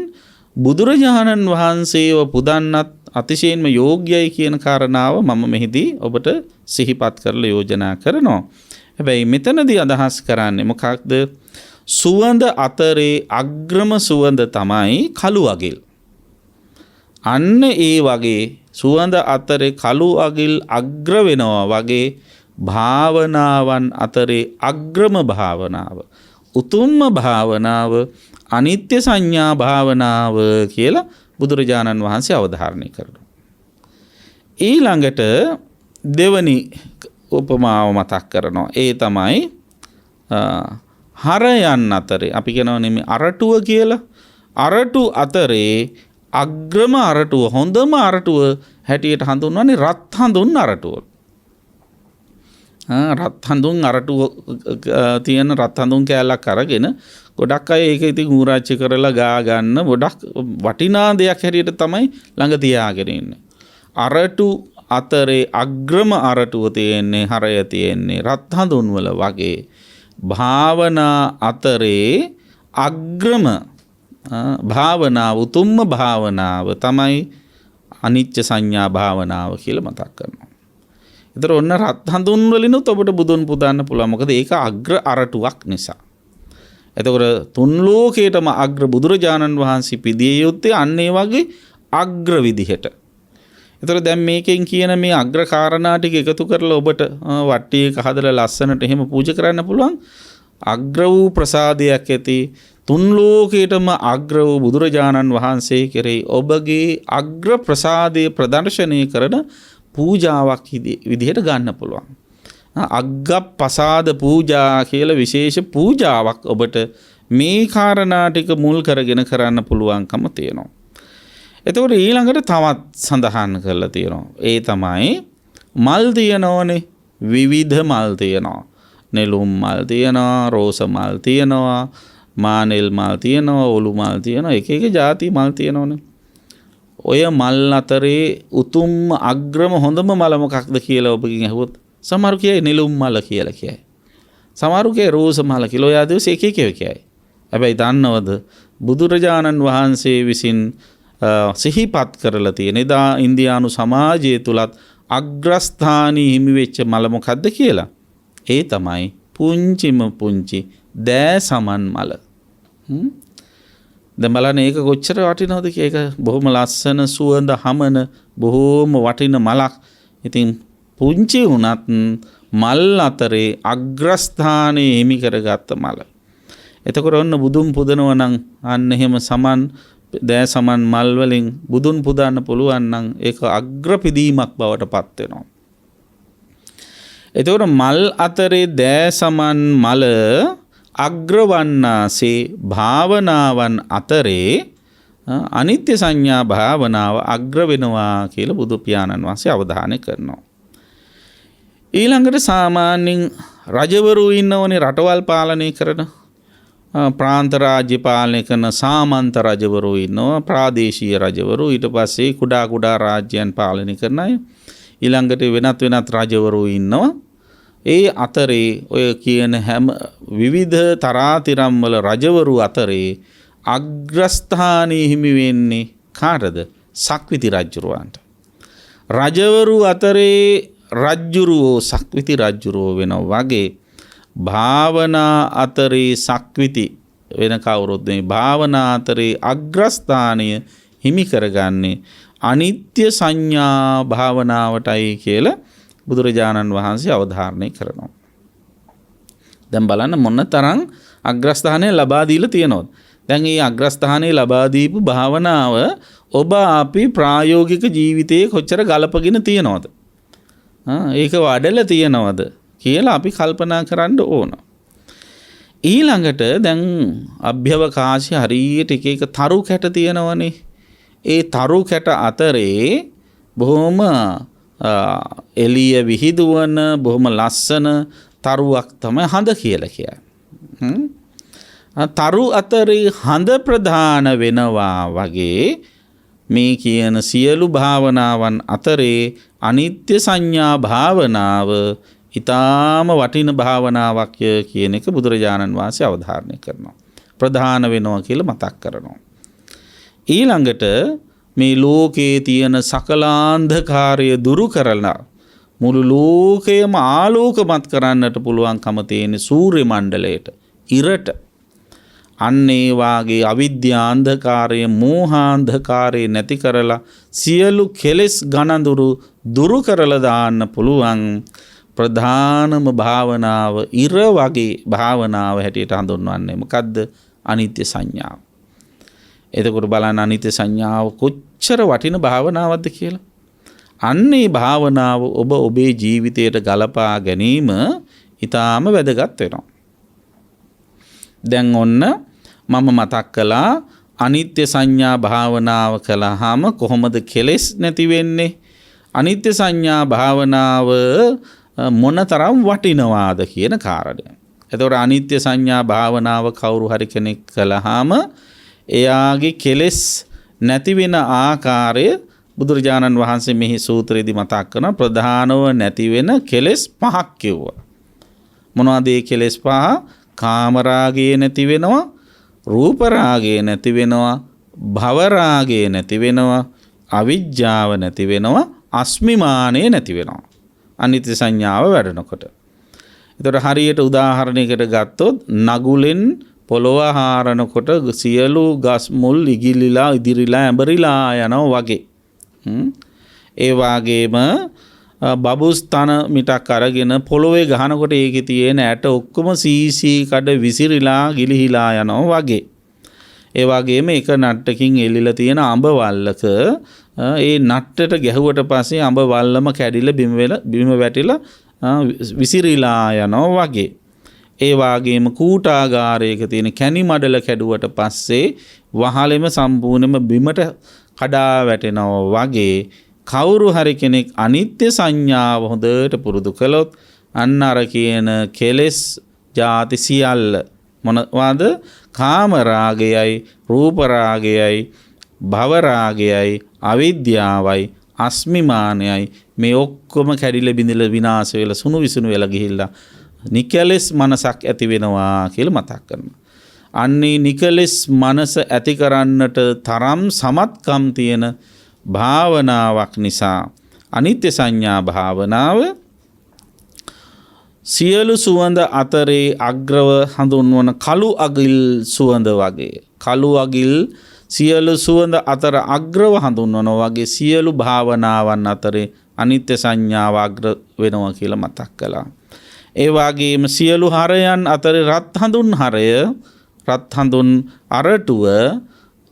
බුදුරජාණන් වහන්සේව පුදන්නත් අතිශයින්ම යෝග්‍යයි කියන කාරණාව මම මෙහිදී ඔබට සිහිපත් කරලා යෝජනා කරනවා. හැබැයි මෙතනදී අදහස් කරන්නේ මොකක්ද? සුවඳ අතරේ අග්‍රම සුවඳ තමයි කළු අගිල්. අන්න ඒ වගේ සුවඳ අතරේ කළු අගිල් අග්‍ර වෙනවා වගේ භාවනාවන් අතරේ අග්‍රම භාවනාව, උතුම්ම භාවනාව අනිත්‍ය සංඥා භාවනාව කියලා බුදුරජාණන් වහන්සේ අවධාරණය කරනවා. ඊළඟට දෙවනි උපමාව මතක් කරනවා. ඒ තමයි හරයන් අතරේ අපි කියනවා නෙමෙයි අරටුව කියලා. අරටු අතරේ අග්‍රම අරටුව හොඳම අරටුව හැටියට හඳුන්වන්නේ රත් හඳුන් අරටුව. රත් හඳුන් අරටුව තියෙන රත් හඳුන් කෑල්ලක් අරගෙන ගොඩක් අය ඒක ඉතින් ඌරාච්චි කරලා ගා ගන්න ගොඩක් වටිනා දෙයක් හැටියට තමයි ළඟ තියාගෙන ඉන්නේ. අරටු අතරේ අග්‍රම අරටුව තියෙන්නේ හරය තියෙන්නේ රත් හඳුන් වල වගේ භාවනා අතරේ අග්‍රම භාවනාව උතුම්ම භාවනාව තමයි අනිච්ච සංඥා භාවනාව කියලා මතක් කරනවා. ඒතර ඔන්න රත් හඳුන් වලිනුත් ඔබට බුදුන් පුදන්න පුළුවන්. මොකද ඒක අග්‍ර අරටුවක් නිසා. එතකොට තුන් ලෝකේටම අග්‍ර බුදුරජාණන් වහන්සේ පිදිය යුත්තේ අන්න ඒ වගේ අග්‍ර විදිහට. එතකොට දැන් මේකෙන් කියන මේ අග්‍ර කාරණා ටික එකතු කරලා ඔබට වට්ටියක හදලා ලස්සනට එහෙම පූජා කරන්න පුළුවන්. අග්‍ර වූ ප්‍රසාදයක් ඇති තුන් ලෝකේටම අග්‍ර වූ බුදුරජාණන් වහන්සේ කෙරෙහි ඔබගේ අග්‍ර ප්‍රසාදයේ ප්‍රදර්ශනය කරන පූජාවක් විදිහට ගන්න පුළුවන්. අග්ගප්පසාද පූජා කියලා විශේෂ පූජාවක් ඔබට මේ කාරණා ටික මුල් කරගෙන කරන්න පුළුවන්කම තියෙනවා. එතකොට ඊළඟට තවත් සඳහන් කරලා තියෙනවා. ඒ තමයි මල් තියනෝනේ විවිධ මල් තියනවා. නෙළුම් මල් තියනවා, රෝස මල් තියනවා, මානෙල් මල් තියනවා, ඔලු මල් තියනවා, එක එක ಜಾති මල් තියනෝනේ. ඔය මල් අතරේ උතුම් අග්‍රම හොඳම මල මොකක්ද කියලා ඔබකින් අහුවොත් සමහරු කියයි නෙළුම් මල කියලා කියයි. සමහරු කියයි රෝස මල කියලා. ඔය ආදිවාසී එක එක කියයි. හැබැයි දන්නවද බුදුරජාණන් වහන්සේ විසින් සිහිපත් කරලා තියෙන එදා ඉන්දියානු සමාජයේ තුලත් අග්‍රස්ථානී හිමි වෙච්ච මල මොකක්ද කියලා? ඒ තමයි පුංචිම පුංචි දෑ සමන් මල. දැන් බලන්න ඒක කොච්චර වටිනවද කියලා. ඒක බොහොම ලස්සන සුවඳ හමන බොහොම වටින මලක්. ඉතින් පුංචි වුණත් මල් අතරේ අග්‍රස්ථානයේ හිමි කරගත්ත මල. එතකොට ඔන්න බුදුන් පුදනවා නම් අන්න එහෙම සමන් දෑ සමන් මල් වලින් බුදුන් පුදන්න පුළුවන් නම් ඒක අග්‍රපිදීමක් බවට පත් වෙනවා. එතකොට මල් අතරේ දෑ සමන් මල අග්‍රවන්නාසේ භාවනාවන් අතරේ අනිත්‍ය සංඥා භාවනාව අග්‍ර වෙනවා කියලා බුදු පියාණන් වහන්සේ අවධානය කරනවා. ඊළඟට සාමාන්‍යයෙන් රජවරු ඉන්නවනේ රටවල් පාලනය කරන ප්‍රාන්ත රාජ්‍ය පාලනය කරන සාමන්ත රජවරු ඉන්නවා, ප්‍රාදේශීය රජවරු, ඊට පස්සේ කුඩා කුඩා රාජ්‍යයන් පාලනය කරන අය, ඊළඟට වෙනත් වෙනත් රජවරු ඉන්නවා. ඒ අතරේ ඔය කියන හැම විවිධ තරාතිරම් වල රජවරු අතරේ අග්‍රස්ථානයේ හිමි වෙන්නේ කාටද? සක්විති රජුරවන්ට. රජවරු අතරේ රජ්ජුරුවෝ සක්විති රජ්ජුරුවෝ වෙනවා වගේ භාවනා අතරේ සක්විති වෙන කවුරුත් නෙවෙයි. භාවනා අතරේ අග්‍රස්ථානය හිමි කරගන්නේ අනිත්‍ය සංඥා භාවනාවටයි කියලා බුදුරජාණන් වහන්සේ අවධාරණය කරනවා. දැන් බලන්න මොන තරම් අග්‍රස්ථානය ලබා දීලා තියෙනවද? දැන් මේ අග්‍රස්ථානය ලබා දීපු භාවනාව ඔබ අපි ප්‍රායෝගික ජීවිතයේ කොච්චර ගලපගෙන තියෙනවද? ඒක වඩලා තියෙනවද කියලා අපි කල්පනා කරන්න ඕන. ඊළඟට දැන් අභ්‍යවකාශය හරියට එක එක තරු කැට තියෙනවනේ. ඒ තරු කැට අතරේ බොහොම එළිය විහිදුවන බොහොම ලස්සන තරුවක් තමයි හඳ කියලා කියන්නේ. තරු අතරේ හඳ ප්‍රධාන වෙනවා වගේ මේ කියන සියලු භාවනාවන් අතරේ අනිත්‍ය සංඥා භාවනාව ඊටාම වටින භාවනාවක් කියන එක බුදුරජාණන් වහන්සේ අවධාරණය කරනවා. ප්‍රධාන වෙනවා කියලා මතක් කරනවා. ඊළඟට මේ ලෝකයේ තියෙන සකලාන්ධකාරය දුරු කරලා මුළු ලෝකයම ආලෝකමත් කරන්නට පුළුවන්කම තියෙන සූර්ය මණ්ඩලයට, ඉරට. අන්න ඒ වාගේ අවිද්‍යාන්ධකාරය, මෝහාන්ධකාරය නැති කරලා සියලු කෙලෙස් ගණඳුරු දුරු කරලා දාන්න පුළුවන් ප්‍රධානම භාවනාව ඉර වගේ භාවනාව හැටියට හඳුන්වන්නේ මොකද්ද? අනිත්‍ය සංඥාව. එතකොට බලන්න අනිත්‍ය සංඥාව කොච්චර වටින භාවනාවක්ද කියලා. අන්නේ භාවනාව ඔබ ඔබේ ජීවිතයට ගලපා ගැනීම ඊටාම වැදගත් වෙනවා. දැන් ඔන්න මම මතක් කළා අනිත්‍ය සංඥා භාවනාව කළාම කොහොමද කෙලෙස් නැති වෙන්නේ? අනිත්‍ය සංඥා භාවනාව මොනතරම් වටිනවාද කියන කාරණය. එතකොට අනිත්‍ය සංඥා භාවනාව කවුරු හරි කෙනෙක් කළාම එයාගේ කෙලෙස් නැති වෙන ආකාරය බුදුරජාණන් වහන්සේ මෙහි සූත්‍රයේදී මතක් කරන ප්‍රධානව නැති වෙන කෙලෙස් 5ක් කිව්වා. මොනවද ඒ කෙලෙස් 5? කාමරාගය නැති වෙනවා, රූප රාගය නැති වෙනවා, භව රාගය නැති වෙනවා, අවිජ්ජාව නැති වෙනවා, අස්මිමානය නැති වෙනවා. අනිත්‍ය සංඥාව වැඩනකොට. එතකොට හරියට උදාහරණයකට ගත්තොත් නගුලෙන් පොළොව හාරනකොට සියලු ගස් මුල් ඉගිලිලා ඉදිරිලා ඇඹරිලා යනවා වගේ. ඒ වගේම බබුස් තන මිටක් අරගෙන පොළොවේ ගහනකොට ඒකේ තියෙන ඇට ඔක්කොම සීසී කඩ විසිරිලා ගිලිහිලා යනවා වගේ. ඒ වගේම එක නට්ටකින් එල්ලිලා තියෙන අඹ වල්ලක ඒ නට්ටට ගැහුවට පස්සේ අඹ වල්ලම කැඩිලා බිම වැටිලා විසිරිලා යනවා වගේ. ඒ වගේම කූටාගාරයක තියෙන කැණි මඩල කැඩුවට පස්සේ වහලෙම සම්පූර්ණයෙන්ම බිමට කඩා වැටෙනවා වගේ කවුරු හරි කෙනෙක් අනිත්‍ය සංඥාව හොඳට පුරුදු කළොත් අන්න අර කියන කෙලෙස් ಜಾති සියල්ල මොනවාද? කාම රාගයයි, රූප රාගයයි, භව රාගයයි, අවිද්‍යාවයි, අස්මිමානයයි මේ ඔක්කොම කැඩිලා බිඳිලා විනාශ වෙලා සුණු විසුණු වෙලා ගිහිල්ලා නිකලෙස් මනසක් ඇති වෙනවා කියලා මතක් කරනවා. අන්නේ නිකලෙස් මනස ඇති කරන්නට තරම් සමත්කම් තියෙන භාවනාවක් නිසා අනිත්‍ය සංඥා භාවනාව සියලු සුවඳ අතරේ අග්‍රව හඳුන්වන කළු අගිල් සුවඳ වගේ. කළු අගිල් සියලු සුවඳ අතර අග්‍රව හඳුන්වනවා වගේ සියලු භාවනාවන් අතරේ අනිත්‍ය සංඥාව අග්‍ර වෙනවා කියලා මතක් කළා. ඒ වගේම සියලු හරයන් අතරේ රත් හඳුන් හරය, රත් හඳුන් අරටුව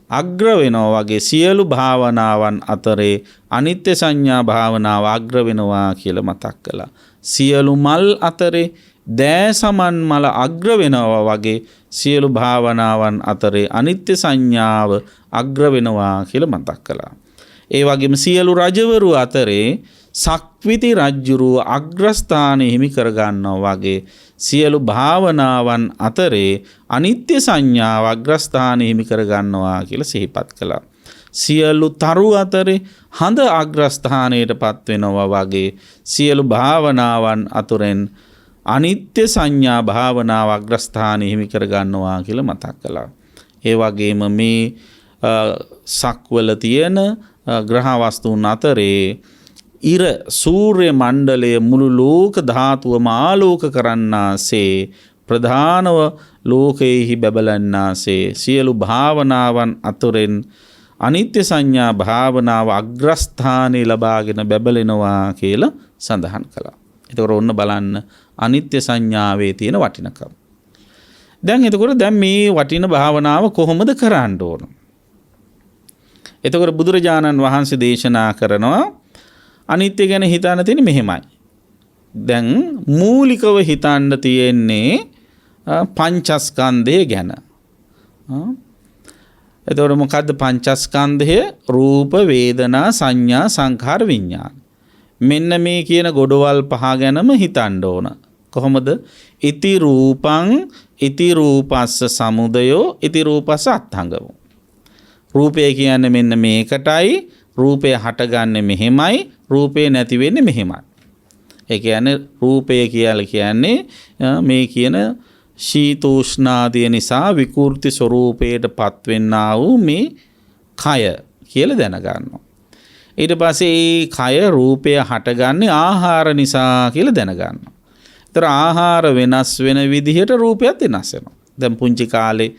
අග්‍ර වෙනවා වගේ සියලු භාවනාවන් අතරේ අනිත්‍ය සංඥා භාවනාව අග්‍ර වෙනවා කියලා මතක් කළා. සියලු මල් අතරේ දෑසමන් මල අග්‍ර වෙනවා වගේ සියලු භාවනාවන් අතරේ අනිත්‍ය සංඥාව අග්‍ර වෙනවා කියලා මතක් කළා. ඒ වගේම සියලු රජවරු අතරේ සක්විති රජ්ජුරුව අග්‍රස්ථානය හිමි කරගන්නවා වගේ සියලු භාවනාවන් අතරේ අනිත්‍ය සංඥාව අග්‍රස්ථානය හිමි කරගන්නවා කියලා සිහිපත් කළා. සියලු තරු අතරේ හඳ අග්‍රස්ථානයට පත් වෙනවා වගේ සියලු භාවනාවන් අතුරෙන් අනිත්‍ය සංඥා භාවනාව අග්‍රස්ථානය හිමි කරගන්නවා කියලා මතක් කළා. ඒ වගේම මේ සක්වල තියෙන ග්‍රහ වස්තුන් අතරේ ඉර සූර්ය මණ්ඩලය මුළු ලෝක ධාතුවම ආලෝක කරන්නාසේ ප්‍රධානව ලෝකයෙහි බැබලන්නාසේ සියලු භාවනාවන් අතුරෙන් අනිත්‍ය සංඥා භාවනාව අග්‍රස්ථානයේ ලබාගෙන බැබලෙනවා කියලා සඳහන් කළා. එතකොට ඔන්න බලන්න අනිත්‍ය සංඥාවේ තියෙන වටිනකම. දැන් මේ වටින භාවනාව කොහොමද කරන්න ඕන? එතකොට බුදුරජාණන් වහන්සේ දේශනා කරනවා අනිත්‍ය ගැන හිතන්න තියෙන්නේ මෙහෙමයි. දැන් මූලිකව හිතන්න තියෙන්නේ පංචස්කන්ධය ගැන. එතකොට මොකද්ද පංචස්කන්ධය? රූප, වේදනා, සංඥා, සංඛාර, විඥාන. මෙන්න මේ කියන ගොඩවල් පහ ගැනම හිතන්න ඕන. කොහොමද? ඉති රූපං ඉති රූපස්ස සමුදයෝ ඉති රූපස්ස අත්ථංගමෝ. රූපය කියන්නේ මෙන්න මේකටයි, රූපය හටගන්නේ මෙහෙමයි, රූපේ නැති වෙන්නේ මෙහෙමයි. ඒ කියන්නේ රූපය කියලා කියන්නේ මේ කියන ශීතෝෂ්ණාදිය නිසා විකෘති ස්වરૂපයට පත්වෙන්නා වූ මේ කය කියලා දැනගන්නවා. ඊට පස්සේ මේ කය රූපය හටගන්නේ ආහාර නිසා කියලා දැනගන්නවා. ඒතර ආහාර වෙනස් වෙන විදිහට රූපයත් වෙනස් වෙනවා. දැන් පුංචි කාලේ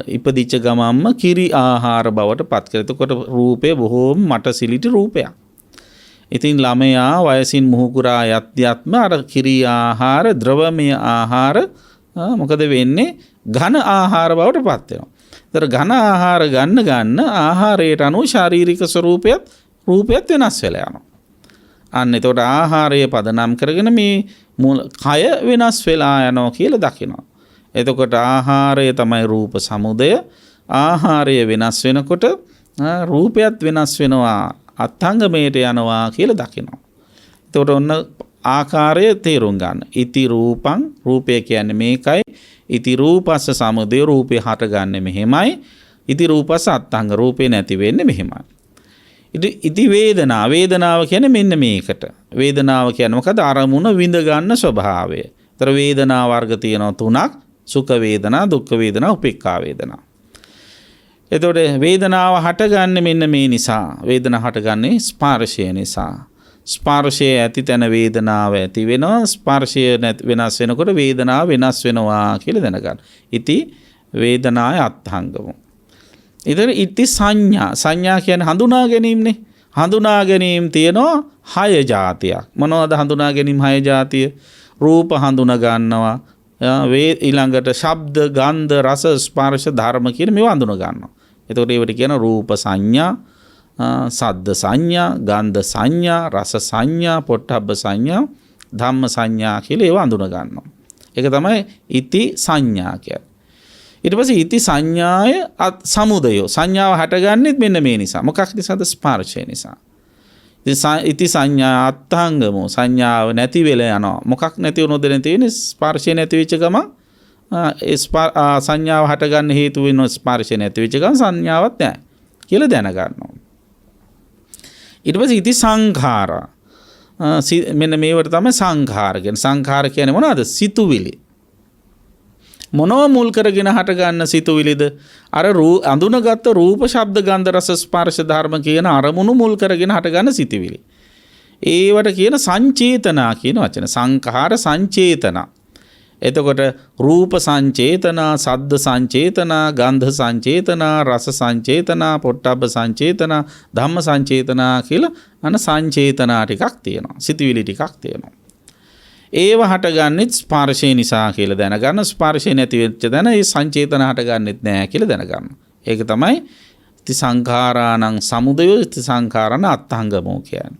ඉපදිච්ච ගමම්ම කිරි ආහාර බවට පත් කරලා. එතකොට රූපය බොහෝම මට සිලිටි රූපයක්. ඉතින් ළමයා වයසින් මුහුකුරා යත්යත්ම අර කිරි ආහාර, ද්‍රවමය ආහාර මොකද වෙන්නේ? ඝන ආහාර බවට පත් වෙනවා. ඒතර ඝන ආහාර ගන්න ආහාරයට අනුව ශාරීරික ස්වરૂපයත් රූපයත් වෙනස් වෙලා යනවා. අන්න එතකොට ආහාරය පදනම් කරගෙන මේ කය වෙනස් වෙලා යනවා කියලා දකිනවා. එතකොට ආහාරය තමයි රූප සමුදය. ආහාරය වෙනස් වෙනකොට රූපයත් වෙනස් වෙනවා, අත්ංගමයට යනවා කියලා දකිනවා. එතකොට ඔන්න ආකාරය තේරුම් ගන්න. ඉති රූපං, රූපය කියන්නේ මේකයි. ඉති රූපස්ස සමුදය, රූපේ හටගන්නේ මෙහෙමයි. ඉති රූපස්ස අත්ංග, රූපේ නැති වෙන්නේ මෙහෙමයි. ඉති වේදනා, වේදනාව කියන්නේ මෙන්න මේකට. වේදනාව කියන්නේ මොකද? අරමුණ විඳ ගන්න ස්වභාවය. ඒතර වේදනා වර්ග තියෙනවා 3ක්. සුඛ වේදනා, දුක්ඛ වේදනා, උපේක්ඛා වේදනා. එතකොට වේදනාව හටගන්නේ මෙන්න මේ නිසා. වේදනාව හටගන්නේ ස්පර්ශය නිසා. ස්පර්ශය ඇති තැන වේදනාව ඇති වෙනවා. ස්පර්ශය වෙනස් වෙනකොට වේදනාව වෙනස් වෙනවා කියලා දැනගන්න. ඉති වේදනාය අත්ංගම. ඉතින් ඉති සංඥා, සංඥා කියන්නේ හඳුනා ගැනීමනේ. හඳුනා ගැනීම තියෙනවා 6 જાතියක්. මොනවද හඳුනා ගැනීම 6 જાතිය? රූප හඳුනා ගන්නවා, ඊළඟට ශබ්ද, ගන්ධ, රස, ස්පර්ශ, ධර්ම කියන මේවා හඳුනා ගන්නවා. එතකොට ඒවට කියන රූප සංඥා, සද්ද සංඥා, ගන්ධ සංඥා, රස සංඥා, පොට්ටබ්බ සංඥා, ධම්ම සංඥා කියලා ඒවා හඳුනා ගන්නවා. ඒක තමයි ඉති සංඥා කියන්නේ. ඊට පස්සේ ඉති සංඥාය සමුදය, සංඥාව හටගන්නෙත් මෙන්න මේ නිසා. මොකක් නිසාද? ස්පර්ශය නිසා. ඉති සංඥා අත්ංගමෝ, සංඥාව නැති වෙලා යනවා. මොකක් නැති වුණොත් නැති වෙන්නේ? ස්පර්ශය නැති වෙච්ච ගම සංඥාව හටගන්න හේතු වෙන ස්පර්ශය නැති වෙච්ච ගම සංඥාවක් නැහැ කියලා දැනගන්නවා. ඊට පස්සේ ඉති සංඛාරා, මෙන්න මේවට තමයි සංඛාර කියන්නේ. සංඛාර කියන්නේ මොනවද? සිතුවිලි. මොනව මුල් කරගෙන හටගන්න සිතුවිලිද? අර අඳුනගත්ත රූප, ශබ්ද, ගන්ධ, රස, ස්පර්ශ, ධර්ම කියන අරමුණු මුල් කරගෙන හටගන්න සිතුවිලි. ඒවට කියන සංචේතනා කියන වචන. සංඛාර සංචේතනා. එතකොට රූප සංචේතනා, සද්ද සංචේතනා, ගන්ධ සංචේතනා, රස සංචේතනා, පොට්ටබ්බ සංචේතනා, ධම්ම සංචේතනා කියලා අන සංචේතනා ටිකක් තියෙනවා. සිතුවිලි ටිකක් තියෙනවා. ඒව හටගන්නෙත් ස්පර්ශය නිසා කියලා දැනගන්න. ස්පර්ශය නැති වෙච්ච තැන ඒ සංචේතන හටගන්නෙත් නැහැ කියලා දැනගන්න. ඒක තමයි ඉති සංඛාරාණං සමුදය, ඉති සංඛාරණ අත්ංගමෝ කියන්නේ.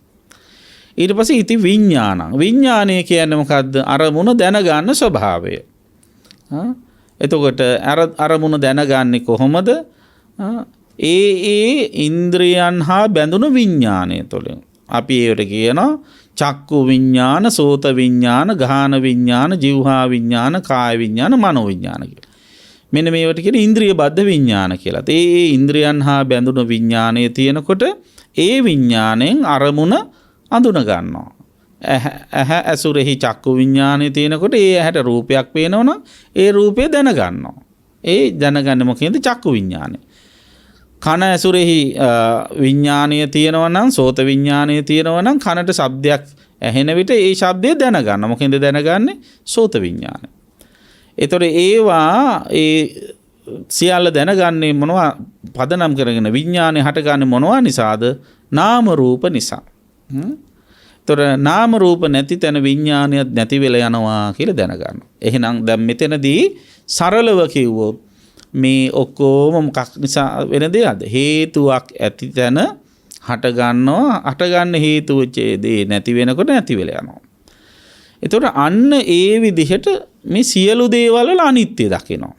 ඊට පස්සේ ඉති විඥානං. විඥානය කියන්නේ මොකද්ද? අරමුණ දැනගන්න ස්වභාවය. එතකොට අරමුණ දැනගන්නේ කොහොමද? ඒ ඉන්ද්‍රියයන් හා බැඳුණු විඥානය තුළින්. අපි ඒකට කියනවා චක්කු විඥාන, සෝත විඥාන, ගාහන විඥාන, જીවහා විඥාන, කාය විඥාන, මනෝ විඥාන කියලා. මෙන්න මේවට කියන ඉන්ද්‍රිය බද්ධ විඥාන කියලා. ඒ ඉන්ද්‍රියන් හා බැඳුණු විඥානය තියෙනකොට ඒ විඥාණයෙන් අරමුණ අඳුන ගන්නවා. ඇහැ ඇසුරෙහි චක්කු විඥානය තියෙනකොට ඒ ඇහැට රූපයක් පේනවනම් ඒ රූපය දැනගන්නවා. ඒ දැනගන්නේ මොකෙන්ද? චක්කු විඥානය. කන ඇසුරෙහි විඥානය තියෙනවා නම්, සෝත විඥානය තියෙනවා නම් කනට ශබ්දයක් ඇහෙන විට ඒ ශබ්දය දැනගන්න. මොකෙන්ද දැනගන්නේ? සෝත විඥානය. ඒතොර ඒවා ඒ සියල්ල දැනගන්නේ මොනවා පදනම් කරගෙන? විඥානය හටගන්නේ මොනවා නිසාද? නාම රූප නිසා. ඒතොර නාම රූප නැති තැන විඥානයත් නැති වෙලා යනවා කියලා දැනගන්න. එහෙනම් දැන් මෙතනදී සරලව කිව්වොත් මේ ඔක්කොම මොකක් නිසා වෙන දෙයක්ද? හේතුවක් ඇති තැන හට ගන්නවා. හටගන්න හේතුව දේ නැති වෙනකොට නැති වෙලා යනවා. ඒතකොට අන්න ඒ විදිහට මේ සියලු දේවල් වල අනිත්‍ය දකිනවා.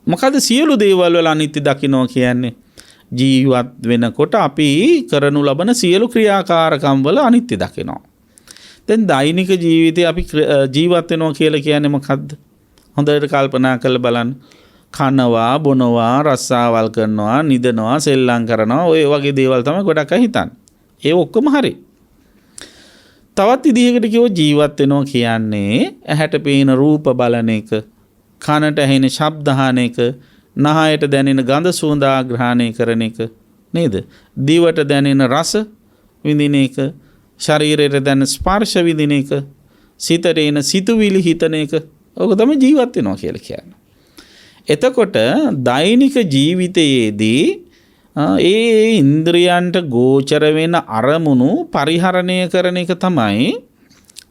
මොකද සියලු දේවල් වල අනිත්‍ය දකිනවා කියන්නේ? ජීවත් වෙනකොට අපි කරනු ලබන සියලු ක්‍රියාකාරකම් වල අනිත්‍ය දකිනවා. දැන් දෛනික ජීවිතේ අපි ජීවත් වෙනවා කියලා කියන්නේ මොකද්ද? හොඳට කල්පනා කරලා බලන්න. කනවා, බොනවා, රස්සාවල් කරනවා, නිදනවා, සෙල්ලම් කරනවා, ඔය වගේ දේවල් තමයි ගොඩක් අය හිතන්නේ. ඒ ඔක්කොම හරි. තවත් විදිහකට කිව්වොත් ජීවත් වෙනවා කියන්නේ ඇහැට පේන රූප බලන එක, කනට ඇහෙන ශබ්ද අහන එක, නහයට දැනෙන ගඳ සුවඳ ආග්‍රහණය කරන එක නේද? දිවට දැනෙන රස විඳින එක, ශරීරයට දැනෙන ස්පර්ශ විඳින එක, සිතට එන සිතුවිලි හිතන එක. ඔක තමයි ජීවත් වෙනවා කියලා කියන්නේ. එතකොට දෛනික ජීවිතයේදී ඒ ඉන්ද්‍රියන්ට ගෝචර වෙන අරමුණු පරිහරණය කරන එක තමයි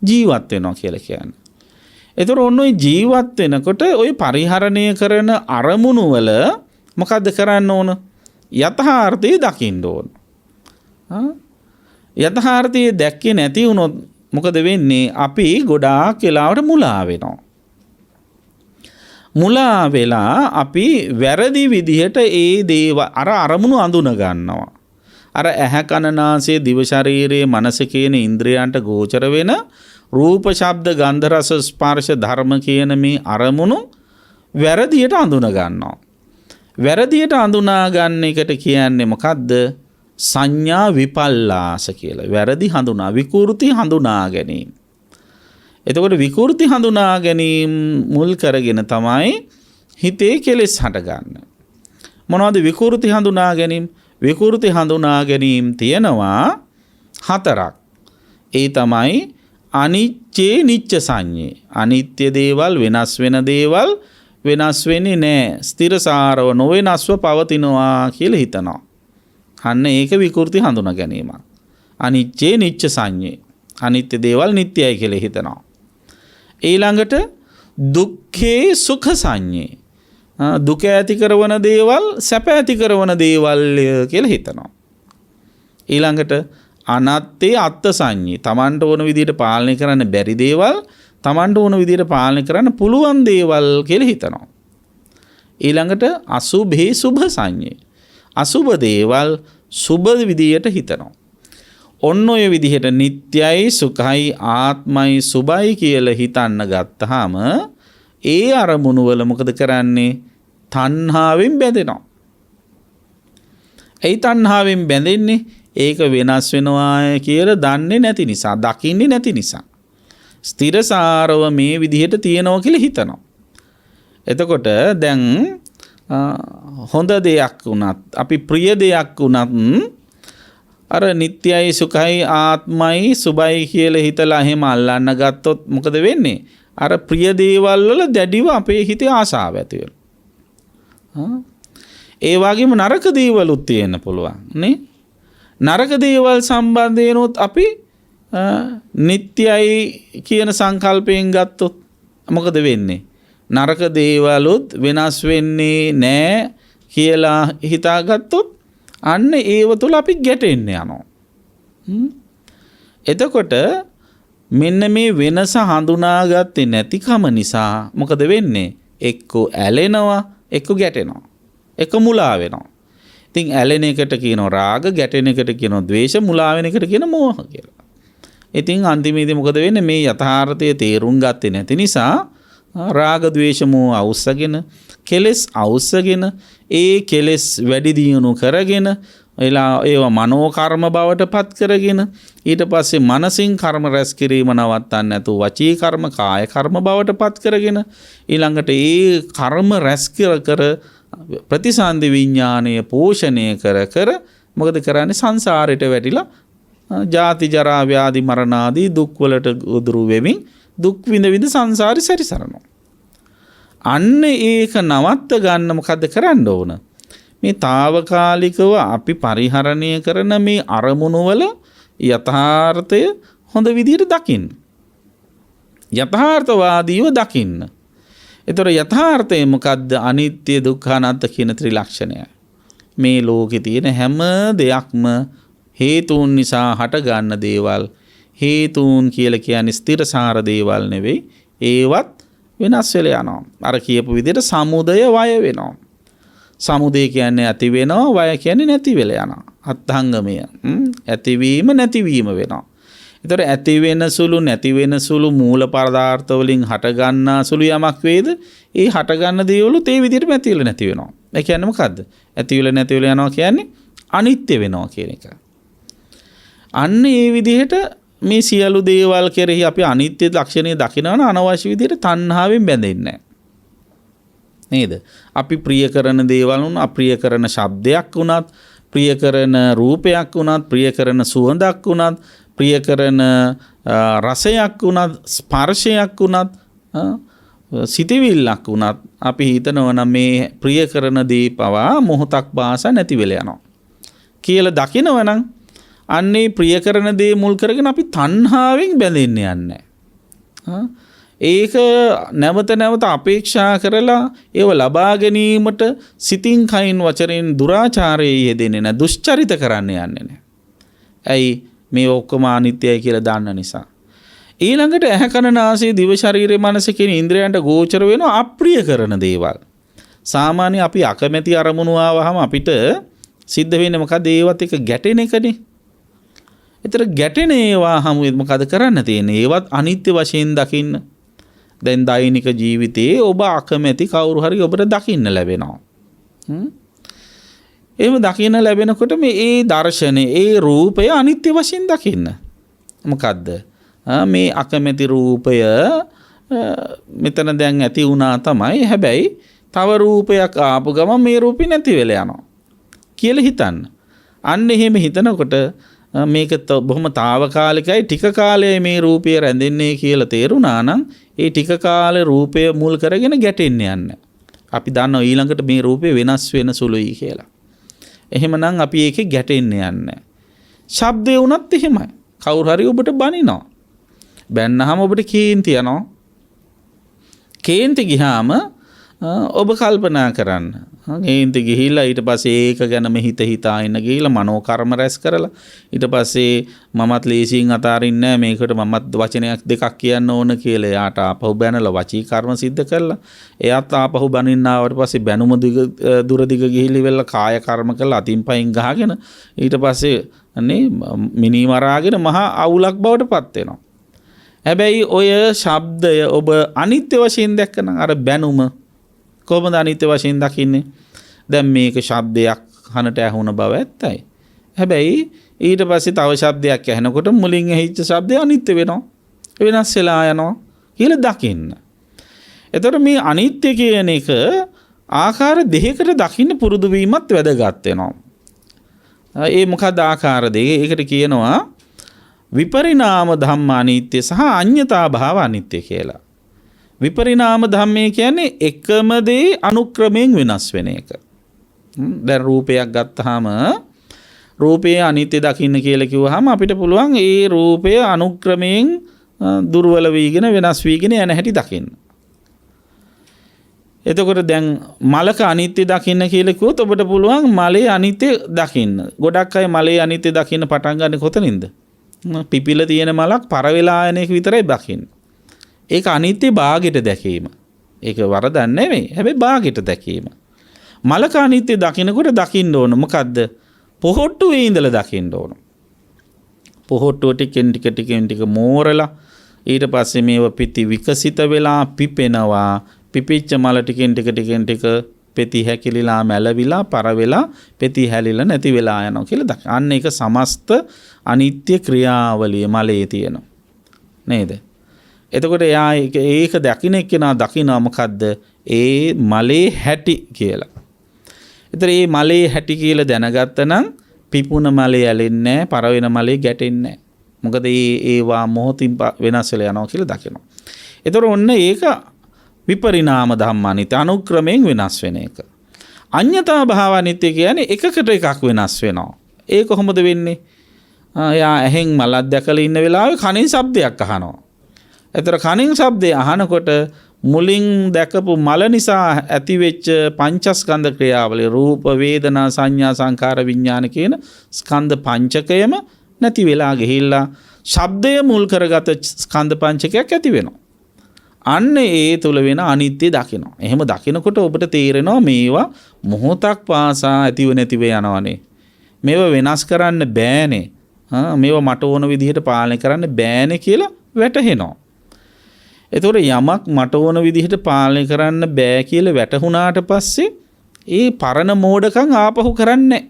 ජීවත් වෙනවා කියලා කියන්නේ. එතකොට ඔන්න ඔය ජීවත් වෙනකොට ඔය පරිහරණය කරන අරමුණු වල මොකද්ද කරන්න ඕන? යථාර්ථය දකින්න ඕන. යථාර්ථය දැක්කේ නැති වුණොත් මොකද වෙන්නේ? අපි ගොඩාක් වෙලාවට මුලා වෙනවා. මුලා වෙලා අපි වැරදි විදිහට ඒ දේව අරමුණු අඳුන ගන්නවා. අර ඇහැ කන නාසය දිව ශරීරයේ මනස කියන ඉන්ද්‍රයන්ට ගෝචර වෙන රූප ශබ්ද ගන්ධ රස ස්පර්ශ ධර්ම කියන මේ අරමුණු වැරදියට අඳුන ගන්නවා. වැරදියට අඳුනා ගන්න එකට කියන්නේ මොකද්ද? සංඥා විපල්ලාස කියලා. වැරදි හඳුනා විකෘති හඳුනා ගැනීම. එතකොට විකෘති හඳුනා ගැනීම මුල් කරගෙන තමයි හිතේ කෙලෙස් හටගන්නේ. මොනවද විකෘති හඳුනා ගැනීම? විකෘති හඳුනා ගැනීම තියෙනවා 4ක්. ඒ තමයි අනිච්චේ නිච්ච සංඤේ. අනිත්‍ය දේවල් වෙනස් වෙන දේවල් වෙනස් වෙන්නේ නැහැ. ස්ථිරසාරව නොවෙනස්ව පවතිනවා කියලා හිතනවා. අන්න ඒක විකෘති හඳුනා ගැනීමක්. අනිච්චේ නිච්ච සංඤේ. අනිත්‍ය දේවල් නිට්ටයයි කියලා හිතනවා. ඊළඟට දුක්ඛේ සුඛ සංඤේ. දුක ඇති කරන දේවල් සැප ඇති කරන දේවල් කියලා හිතනවා. ඊළඟට අනත්තේ අත්ත් සංඤේ. Tamanට ඕන විදිහට පාලනය කරන්න බැරි දේවල් Tamanට ඕන විදිහට පාලනය කරන්න පුළුවන් දේවල් කියලා හිතනවා. ඊළඟට අසුභේ සුභ සංඤේ. අසුභ දේවල් සුභ විදිහට හිතනවා. ඔන්න ඔය විදිහට නිට්ටයයි සුඛයි ආත්මයි සුභයි කියලා හිතන්න ගත්තාම ඒ අරමුණු වල මොකද කරන්නේ? තණ්හාවෙන් බැඳෙනවා. ඒ තණ්හාවෙන් බැඳෙන්නේ ඒක වෙනස් වෙනවා කියලා දන්නේ නැති නිසා, දකින්නේ නැති නිසා. ස්ථිරසාරව මේ විදිහට තියෙනවා කියලා හිතනවා. එතකොට දැන් හොඳ දෙයක් වුණත්, අපි ප්‍රිය දෙයක් වුණත් අර නිට්ටයයි සුඛයි ආත්මයි සුභයි කියලා හිතලා එහෙම අල්ලන්න ගත්තොත් මොකද වෙන්නේ? අර ප්‍රිය දේවල් වල දැඩිව අපේ හිතේ ආශාව ඇති වෙනවා. ඒ වගේම නරක දේවලුත් තියෙන්න පුළුවන් නේ. නරක දේවල් සම්බන්ධයෙන්ොත් අපි නිට්ටයයි කියන සංකල්පයෙන් ගත්තොත් මොකද වෙන්නේ? නරක දේවලුත් වෙනස් වෙන්නේ නැහැ කියලා හිතාගත්තොත් අන්න ඒව තුළ අපි ගැටෙන්න යනවා. එතකොට මෙන්න මේ වෙනස හඳුනාගත්තේ නැතිකම නිසා මොකද වෙන්නේ? එක්කෝ ඇලෙනවා, එක්කෝ ගැටෙනවා, එක්කෝ මුලා වෙනවා. ඉතින් ඇලෙන එකට කියනවා රාග, ගැටෙන එකට කියනවා ද්වේෂ, මුලා වෙන එකට කියනවා මෝහ කියලා. ඉතින් අන්තිමේදී මොකද වෙන්නේ? මේ යථාර්ථය තේරුම් ගත්තේ නැති නිසා රාග ද්වේෂ මෝහ අවශ්‍යගෙන කෙලෙස් අවශ්‍යගෙන ඒ කෙලෙස් වැඩි දියුණු කරගෙන ඒවා මනෝ කර්ම බවට පත් කරගෙන ඊට පස්සේ මනසින් කර්ම රැස් කිරීම නවත්තන්න නැතුව වචී කර්ම කාය කර්ම බවට පත් කරගෙන ඊළඟට ඒ කර්ම රැස් කර ප්‍රතිසන්දි විඥානය පෝෂණය කර මොකද කරන්නේ? සංසාරයට වැටිලා ජාති ජරා ව්‍යාධි මරණ ආදී දුක් වලට උදුරු වෙමින් දුක් විඳ සංසාරي සැරිසරනවා. අන්න ඒක නවත්ත ගන්න මොකද්ද කරන්න ඕන? මේ తాවකාලිකව අපි පරිහරණය කරන මේ අරමුණු වල යථාර්ථය හොඳ විදිහට දකින්න. යථාර්ථවාදීව දකින්න. ඒතර යථාර්ථය මොකද්ද? අනිත්‍ය දුක්ඛ අනාත්ම කියන ත්‍රිලක්ෂණය. මේ ලෝකේ තියෙන හැම දෙයක්ම හේතුන් නිසා හට ගන්න දේවල්. හේතුන් කියලා කියන්නේ ස්ථිරසාර දේවල් නෙවෙයි. ඒවත් වෙනස් වෙලා යනවා. අර කියපු විදිහට සමුදය වය වෙනවා. සමුදය කියන්නේ ඇති වෙනවා, වය කියන්නේ නැති වෙලා යනවා. අත්ංගමය. ඇතිවීම නැතිවීම වෙනවා. ඒතර ඇති වෙන සුළු නැති වෙන සුළු මූල පදාර්ථ වලින් හට ගන්නා සුළු යමක් වේද? ඒ හට ගන්න දේවලුත් ඒ විදිහටම ඇති වෙලා නැති වෙනවා. ඒ කියන්නේ මොකද්ද? ඇති වෙලා නැති වෙලා යනවා කියන්නේ අනිත්‍ය වෙනවා කියන එක. අන්න ඒ විදිහට මේ සියලු දේවල් කෙරෙහි අපි අනිත්‍ය ලක්ෂණය දකිනවන අනවශ්‍ය විදිහට තණ්හාවෙන් බැඳෙන්නේ නේද? අපි ප්‍රිය කරන දේවල් උන අප්‍රිය කරන ශබ්දයක් වුණත්, ප්‍රිය කරන රූපයක් වුණත්, ප්‍රිය කරන සුවඳක් වුණත්, ප්‍රිය කරන රසයක් වුණත්, ස්පර්ශයක් වුණත්, සිතවිල්ලක් වුණත් අපි හිතනවා නම් මේ ප්‍රිය කරන දේ පවා මොහොතක් පාස නැති වෙලා යනවා කියලා දකිනවනම් අන්නේ ප්‍රිය කරන දේ මුල් කරගෙන අපි තණ්හාවෙන් බැඳෙන්න යන්නේ. ඒක නැවත නැවත අපේක්ෂා කරලා ඒව ලබා ගැනීමට සිතින් කයින් වචරෙන් දුරාචාරයේ යෙදෙන්නේ නැහැ, දුෂ්චරිත කරන්න යන්නේ නැහැ. ඇයි? මේ ඔක්කොම අනිත්‍යයි කියලා දන්න නිසා. ඊළඟට ඇහැ කන නාසය දිව ශරීරය මනස කියන ඉන්ද්‍රයන්ට ගෝචර වෙන අප්‍රිය කරන දේවල්. සාමාන්‍ය අපි අකමැති අරමුණු ආවහම අපිට සිද්ධ වෙන්නේ මොකද? ඒවත් එක ගැටෙන එකනේ. ඒතර ගැටෙන ඒවා හැමෝෙත් මොකද කරන්න තියෙන්නේ? ඒවත් අනිත්‍ය වශයෙන් දකින්න. දැන් දෛනික ජීවිතයේ ඔබ අකමැති කවුරු හරි ඔබට දකින්න ලැබෙනවා. එහෙම දකින්න ලැබෙනකොට මේ දර්ශනේ ඒ රූපය අනිත්‍ය වශයෙන් දකින්න. මොකද්ද? මේ අකමැති රූපය මෙතන දැන් ඇති වුණා තමයි. හැබැයි තව රූපයක් ආපු ගමන් මේ රූපේ නැති වෙලා යනවා කියලා හිතන්න. අන්න එහෙම හිතනකොට මේක බොහොම తాවකාලිකයි. ටික කාලයයි මේ රූපය රැඳෙන්නේ කියලා තේරුණා නම් ඒ ටික කාලේ රූපය මුල් කරගෙන ගැටෙන්න යන්න. අපි දන්නවා ඊළඟට මේ රූපේ වෙනස් වෙන සුළුයි කියලා. එහෙමනම් අපි ඒකේ ගැටෙන්න යන්නේ. ශබ්දේ වුණත් එහෙමයි. කවුරු හරි ඔබට බනිනවා. බැන්නහම ඔබට කේන්ති යනවා. කේන්ති ගියාම ඔබ කල්පනා කරන්න. කේන්ති ගිහිල්ලා ඊට පස්සේ ඒක ගැනම හිතා ඉන්න ගිහිල්ලා මනෝ කර්ම රැස් කරලා ඊට පස්සේ මමත් ලේසියෙන් අතාරින්නේ නැහැ මේකට මමත් වචනයක් දෙකක් කියන්න ඕන කියලා එයාට ආපහු බැනලා වචී කර්ම සිද්ධ කරලා එයාත් ආපහු බනින්න ආවට පස්සේ බැනුම දුර දිග ගිහිලි වෙලා කාය කර්ම කරලා අතින් පයින් ගහගෙන ඊට පස්සේ අනේ මිනි මරාගෙන මහා අවුලක් බවට පත් වෙනවා. හැබැයි ඔය ශබ්දය ඔබ අනිත්‍ය වශයෙන් දැක්කනම් අර බැනුම කොහොමද අනිත්‍ය වශයෙන් දකින්නේ? දැන් මේක ශබ්දයක් කනට ඇහුණ බව ඇත්තයි. හැබැයි ඊට පස්සේ තව ශබ්දයක් ඇහෙනකොට මුලින් ඇහිච්ච ශබ්දය අනිත්‍ය වෙනවා. වෙනස් වෙලා යනවා කියලා දකින්න. එතකොට මේ අනිත්‍ය කියන එක ආකාර දෙකකට දකින්න පුරුදු වීමත් වැදගත් වෙනවා. ඒ මොකද ආකාර දෙක? ඒකට කියනවා විපරිණාම ධම්ම අනිත්‍ය සහ අඤ්ඤතා භාව අනිත්‍ය කියලා. විපරිණාම ධම්මේ කියන්නේ එකම දේ අනුක්‍රමයෙන් වෙනස් වෙන එක. දැන් රූපයක් ගත්තාම රූපයේ අනිත්‍ය දකින්න කියලා කිව්වහම අපිට පුළුවන් ඒ රූපය අනුක්‍රමයෙන් දුර්වල වීගෙන වෙනස් වීගෙන යන හැටි දකින්න. එතකොට දැන් මලක අනිත්‍ය දකින්න කියලා කිව්වොත් ඔබට පුළුවන් මලේ අනිත්‍ය දකින්න. ගොඩක් අය මලේ අනිත්‍ය දකින්න පටන් ගන්න කොතනින්ද? පිපිල තියෙන මලක් පර වෙලා යන එක විතරයි දකින්න. ඒක අනිත්‍ය භාගයට දැකීම. ඒක වරදක් නෙමෙයි. හැබැයි භාගයට දැකීම. මලක අනිත්‍ය දකින්නකොට දකින්න ඕන මොකද්ද? පොහොට්ටුවේ ඉඳලා දකින්න ඕන. පොහොට්ටුව ටිකෙන් ටික මෝරලා ඊට පස්සේ මේව පිටි විකසිත වෙලා පිපෙනවා. පිපිච්ච මල ටිකෙන් ටික පෙති හැකිලිලා මැලවිලා පර වෙලා පෙති හැලිලා නැති වෙලා යනවා කියලා දකින්න. අන්න ඒක සමස්ත අනිත්‍ය ක්‍රියාවලිය මලේ තියෙනවා. නේද? එතකොට එයා ඒක දකින්න එක්කෙනා දකිනවා මොකද්ද? ඒ මලේ හැටි කියලා. ඒතර මේ මලේ හැටි කියලා දැනගත්තනම් පිපුණ මලේ ඇලෙන්නේ නැහැ, පර වෙන මලේ ගැටෙන්නේ නැහැ. මොකද ඒවා මොහොතින් වෙනස් වෙලා යනවා කියලා දකිනවා. ඒතර ඔන්න ඒක විපරිණාම ධම්මානිත්‍ය අනුක්‍රමයෙන් වෙනස් වෙන එක. අඤ්ඤතා භාවානිත්‍ය කියන්නේ එකකට එකක් වෙනස් වෙනවා. ඒ කොහොමද වෙන්නේ? එයා ඇහෙන් මලක් දැකලා ඉන්න වෙලාවේ කනින් ශබ්දයක් අහනවා. ඒතර කනින් ශබ්දය අහනකොට මුලින් දැකපු මල නිසා ඇතිවෙච්ච පංචස්කන්ධ ක්‍රියාවලිය රූප වේදනා සංඥා සංකාර විඥාන කියන ස්කන්ධ පංචකයම නැති වෙලා ගිහිල්ලා ශබ්දය මුල් කරගත ස්කන්ධ පංචකයක් ඇති වෙනවා. අන්න ඒ තුල වෙන අනිත්‍ය දකිනවා. එහෙම දකිනකොට ඔබට තේරෙනවා මේවා මොහොතක් පාසා ඇතිව නැතිව යනවනේ. මේවා වෙනස් කරන්න බෑනේ. මේවා මට ඕන විදිහට පාලනය කරන්න බෑනේ කියලා වැටහෙනවා. එතකොට යමක් මට ඕන විදිහට පාලනය කරන්න බෑ කියලා වැටහුණාට පස්සේ ඒ පරණ මෝඩකම් ආපහු කරන්නේ.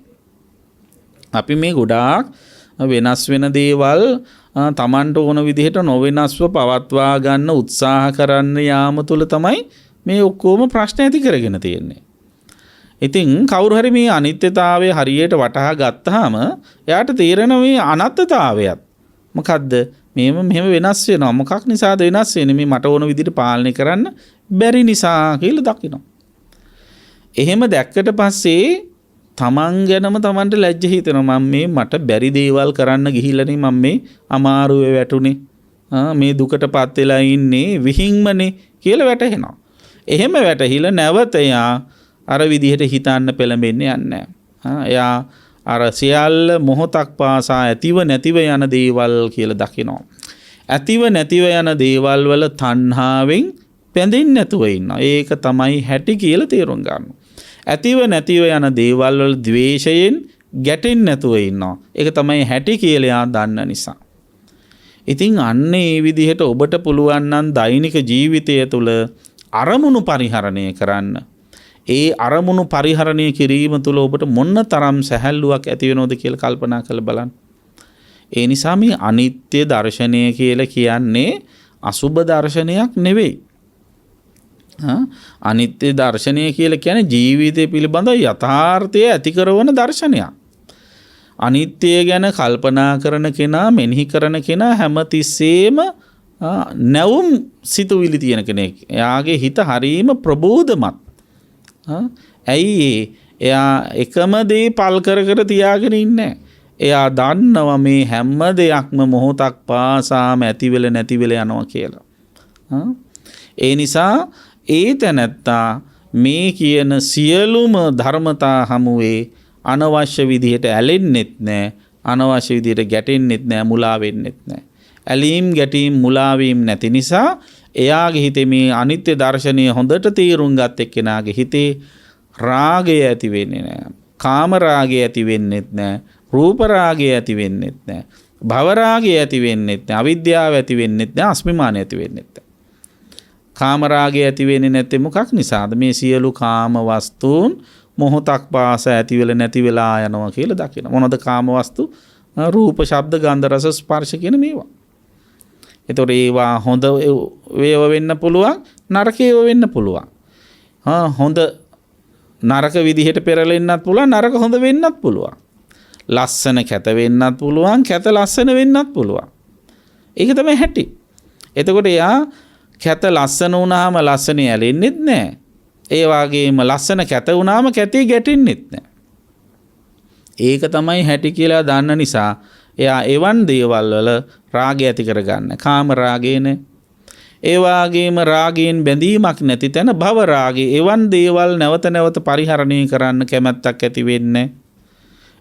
අපි මේ ගොඩාක් වෙනස් වෙන දේවල් තමන්ට ඕන විදිහට නොවෙනස්ව පවත්වා ගන්න උත්සාහ කරන්න යාම තුළ තමයි මේ ඔක්කොම ප්‍රශ්න ඇති කරගෙන තියෙන්නේ. ඉතින් කවුරු හරි මේ අනිත්‍යතාවය හරියට වටහා ගත්තාම එයාට තේරෙන මේ අනත්තතාවයත් මොකද්ද? මෙහෙම වෙනස් වෙනවා. මොකක් නිසාද වෙනස් වෙන්නේ? මේ මට ඕන විදිහට පාලනය කරන්න බැරි නිසා කියලා දකිනවා. එහෙම දැක්කට පස්සේ තමන් ගැනම තමන්ට ලැජ්ජ හිතෙනවා. මට බැරි දේවල් කරන්න ගිහිල්ලානේ මම මේ අමාරුවේ වැටුනේ. මේ දුකටපත් වෙලා ඉන්නේ විහිංමනේ කියලා වැටහෙනවා. එහෙම වැටහිලා නැවත එයා අර විදිහට හිතන්න පෙළඹෙන්නේ නැහැ. එයා අර සියල්ල මොහොතක් පාසා ඇතිව නැතිව යන දේවල් කියලා දකිනවා. ඇතිව නැතිව යන දේවල් වල තණ්හාවෙන් පැඳෙන්නේ නැතුව ඉන්නවා. ඒක තමයි හැටි කියලා තේරුම් ගන්න. ඇතිව නැතිව යන දේවල් වල ද්වේෂයෙන් ගැටෙන්නේ නැතුව ඉන්නවා. ඒක තමයි හැටි කියලා දන්න නිසා. ඉතින් අන්න ඒ විදිහට ඔබට පුළුවන් නම් දෛනික ජීවිතය තුළ අරමුණු පරිහරණය කරන්න. ඒ අරමුණු පරිහරණය කිරීම තුළ ඔබට මොන තරම් සැහැල්ලුවක් ඇති වෙනවද කියලා කල්පනා කරලා බලන්න. ඒ නිසා මේ අනිත්‍ය දර්ශනය කියලා කියන්නේ අසුබ දර්ශනයක් නෙවෙයි. අනිත්‍ය දර්ශනය කියලා කියන්නේ ජීවිතය පිළිබඳ යථාර්ථය ඇති කරන දර්ශනයක්. අනිත්‍ය ගැන කල්පනා කරන කෙනා, මෙනෙහි කරන කෙනා හැමතිස්සෙම නැවුම් සිතුවිලි තියෙන කෙනෙක්. එයාගේ හිත හරීම ප්‍රබෝධමත්. ඇයි එයා එකම දේ පල් කර කර තියාගෙන ඉන්නේ. එයා දන්නවා මේ හැම දෙයක්ම මොහොතක් පාසාම ඇතිවෙල නැතිවෙල යනවා කියලා. ඒ නිසා ඒ තැනැත්තා මේ කියන සියලුම ධර්මතා හමුවේ අනවශ්‍ය විදිහට ඇලෙන්නෙත් නැහැ, අනවශ්‍ය විදිහට ගැටෙන්නෙත් නැහැ, මුලා වෙන්නෙත් නැහැ. ඇලීම් ගැටීම් මුලාවීම් නැති නිසා එයාගේ හිතේ මේ අනිත්‍ය දර්ශනය හොඳට තීරුම් ගත් එක්කෙනාගේ හිතේ රාගය ඇති වෙන්නේ නැහැ, කාම රාගය ඇති වෙන්නෙත් නැහැ, රූප රාගය ඇති වෙන්නෙත් නැහැ, භව රාගය ඇති වෙන්නෙත් නැහැ, අවිද්‍යාව ඇති වෙන්නෙත් නැහැ, අස්මිමානය ඇති වෙන්නෙත් නැහැ. කාම රාගය ඇති වෙන්නේ නැත්තේ මොකක් නිසාද? මේ සියලු කාම වස්තුන් මොහොතක් පාසා ඇතිවෙල නැති වෙලා යනවා කියලා දකින. මොනවද කාම වස්තු? රූප, ශබ්ද, ගන්ධ, රස, ස්පර්ශ කියන මේවා. ඒතකොට ඒවා හොඳ වේව වෙන්න පුළුවන්, නරක ඒවා වෙන්න පුළුවන්. හොඳ නරක විදිහට පෙරලෙන්නත් පුළුවන්, නරක හොඳ වෙන්නත් පුළුවන්. ලස්සන කැත වෙන්නත් පුළුවන්, කැත ලස්සන වෙන්නත් පුළුවන්. ඒක තමයි හැටි. එතකොට එයා කැත ලස්සන වුණාම ලස්සනේ ඇලෙන්නෙත් නැහැ. ඒ වගේම ලස්සන කැත වුණාම කැතේ ගැටෙන්නෙත් නැහැ. ඒක තමයි හැටි කියලා දන්න නිසා එයා එවන් දේවල් වල රාගය ඇති කරගන්න. කාම රාගයනේ. ඒ වගේම රාගයෙන් බැඳීමක් නැති තැන භව රාගය. එවන් දේවල් නැවත නැවත පරිහරණය කරන්න කැමැත්තක් ඇති වෙන්නේ.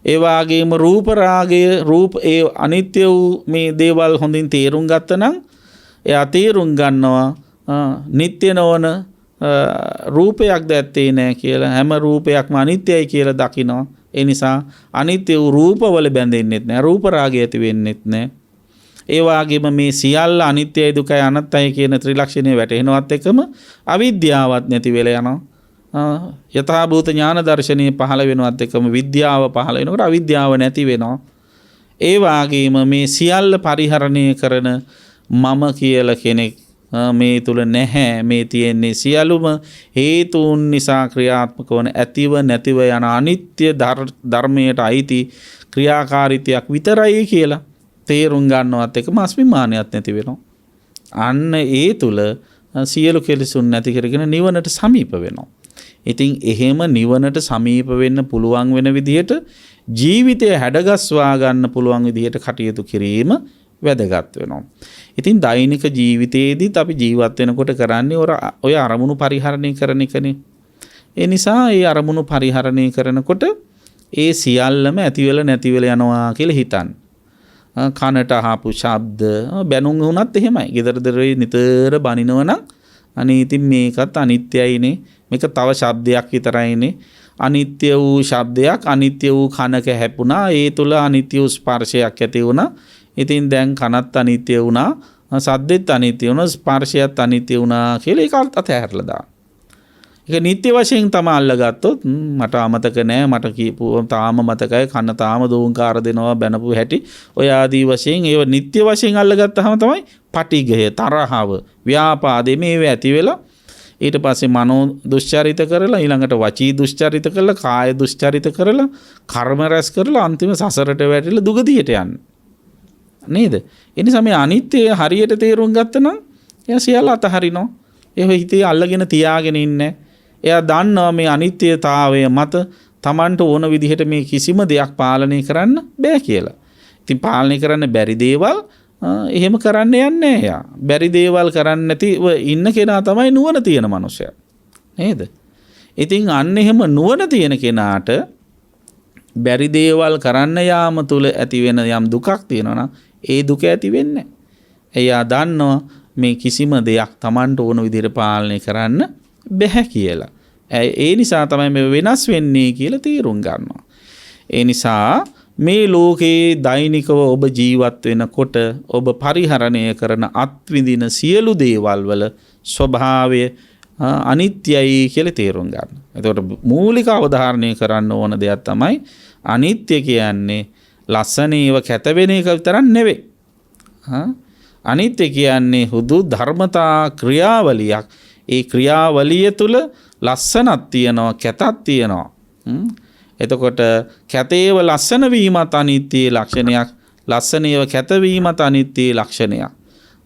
ඒ වගේම රූප රාගය, රූප ඒ අනිත්‍ය වූ මේ දේවල් හොඳින් තේරුම් ගත්තනම් එයා තේරුම් ගන්නවා නිත්‍ය නොවන රූපයක් දැත්තේ නැහැ කියලා. හැම රූපයක්ම අනිත්‍යයි කියලා දකිනවා. ඒ නිසා අනිත්‍ය වූ රූපවල බැඳෙන්නෙත් නැහැ, රූප රාගය ඇති වෙන්නෙත් නැහැ. ඒ වගේම මේ සියල්ල අනිත්‍යයි, දුකයි, අනාත්තයි කියන ත්‍රිලක්ෂණය වැටහෙනවත් එකම අවිද්‍යාවත් නැති වෙලා යනවා. යථාභූත ඥාන දර්ශනීය පහළ වෙනවත් එකම විද්‍යාව පහළ වෙනකොට අවිද්‍යාව නැති වෙනවා. ඒ වගේම මේ සියල්ල පරිහරණය කරන මම කියලා කෙනෙක් මේ තුල නැහැ. මේ තියෙන්නේ සියලුම හේතුන් නිසා ක්‍රියාත්මක වන ඇතිව නැතිව යන අනිත්‍ය ධර්මයට අයිති ක්‍රියාකාරීත්වයක් විතරයි කියලා තේරුම් ගන්නවත් එකම අස්මිමානයක් නැති වෙනවා. අන්න ඒ තුල සියලු කෙලෙසුන් නැති කරගෙන නිවනට සමීප වෙනවා. ඉතින් එහෙම නිවනට සමීප වෙන්න පුළුවන් වෙන විදිහට ජීවිතය හැඩගස්වා ගන්න පුළුවන් විදිහට කටයුතු කිරීම වැදගත් වෙනවා. ඉතින් දෛනික ජීවිතයේදීත් අපි ජීවත් වෙනකොට කරන්නේ ඔය අරමුණු පරිහරණය කරන එකනේ. ඒ නිසා ඒ අරමුණු පරිහරණය කරනකොට ඒ සියල්ලම ඇතිවෙල නැතිවෙල යනවා කියලා හිතන්න. කනට අහපු ශබ්ද බැනුම් වුණත් එහෙමයි. ගෙදර දොරේ නිතර බනිනවනම් අනේ ඉතින් මේකත් අනිත්‍යයිනේ. මේක තව ශබ්දයක් විතරයිනේ. අනිත්‍ය වූ ශබ්දයක්, අනිත්‍ය වූ කනක හැපුණා. ඒ තුල අනිත්‍ය වූ ස්පර්ශයක් ඇති වුණා. ඉතින් දැන් කනත් අනිත්‍ය වුණා, සද්දෙත් අනිත්‍ය වුණා, ස්පර්ශයත් අනිත්‍ය වුණා කියලා ඒක අතහැරලා දාන්න. ඒක නිත්‍ය වශයෙන් තමයි අල්ලගත්තොත් මට අමතක නෑ, මට කියපු තාම මතකයි, කන තාම දෝංකාර දෙනවා බැනපු හැටි. ඔය ආදී වශයෙන් ඒව නිත්‍ය වශයෙන් අල්ලගත්තාම තමයි පටිඝය, තරහව, ව්‍යාපාදේ මේවා ඇති වෙලා ඊට පස්සේ මනෝ දුස්චරිත කරලා ඊළඟට වචී දුස්චරිත කරලා කාය දුස්චරිත කරලා කර්ම රැස් කරලා අන්තිම සසරට වැටිලා දුගතියට යන්නේ. නේද? ඒ නිසා මේ අනිත්‍ය හරියට තේරුම් ගත්තනම් එයා සියල්ල අතහරිනවා. ඒ හිතේ අල්ලගෙන තියාගෙන ඉන්නේ. එයා දන්නවා මේ අනිත්‍යතාවය මත Tamanට ඕන විදිහට මේ කිසිම දෙයක් පාලනය කරන්න බෑ කියලා. ඉතින් පාලනය කරන්න බැරි දේවල් එහෙම කරන්න යන්නේ එයා. බැරි දේවල් කරන්න නැතිව ඉන්න කෙනා තමයි නුවණ තියෙන මනුස්සයා. නේද? ඉතින් අන්න එහෙම නුවණ තියෙන කෙනාට බැරි දේවල් කරන්න යාම තුල ඇති වෙන යම් දුකක් තියෙනවා නම් ඒ දුක ඇති වෙන්නේ එයා දන්නවා මේ කිසිම දෙයක් Tamanට ඕන විදිහට පාලනය කරන්න බැහැ කියලා. ඒ නිසා තමයි මේ වෙනස් වෙන්නේ කියලා තීරුම් ගන්නවා. ඒ නිසා මේ ලෝකේ දෛනිකව ඔබ ජීවත් වෙනකොට ඔබ පරිහරණය කරන අත්විඳින සියලු දේවල් වල ස්වභාවය අනිත්‍යයි කියලා තේරුම් ගන්න. එතකොට මූලික අවධාරණය කරන්න ඕන දෙයක් තමයි අනිත්‍ය කියන්නේ ලස්සනේව කැත වෙන එක විතරක් නෙවෙයි. අනිත්‍ය කියන්නේ හුදු ධර්මතා ක්‍රියාවලියක්. ඒ ක්‍රියාවලිය තුළ ලස්සනක් තියෙනවා කැතක් තියෙනවා. එතකොට කැතේව ලස්සන වීමත් අනිත්‍යයේ ලක්ෂණයක්. ලස්සනේව කැත වීමත් අනිත්‍යයේ ලක්ෂණයක්.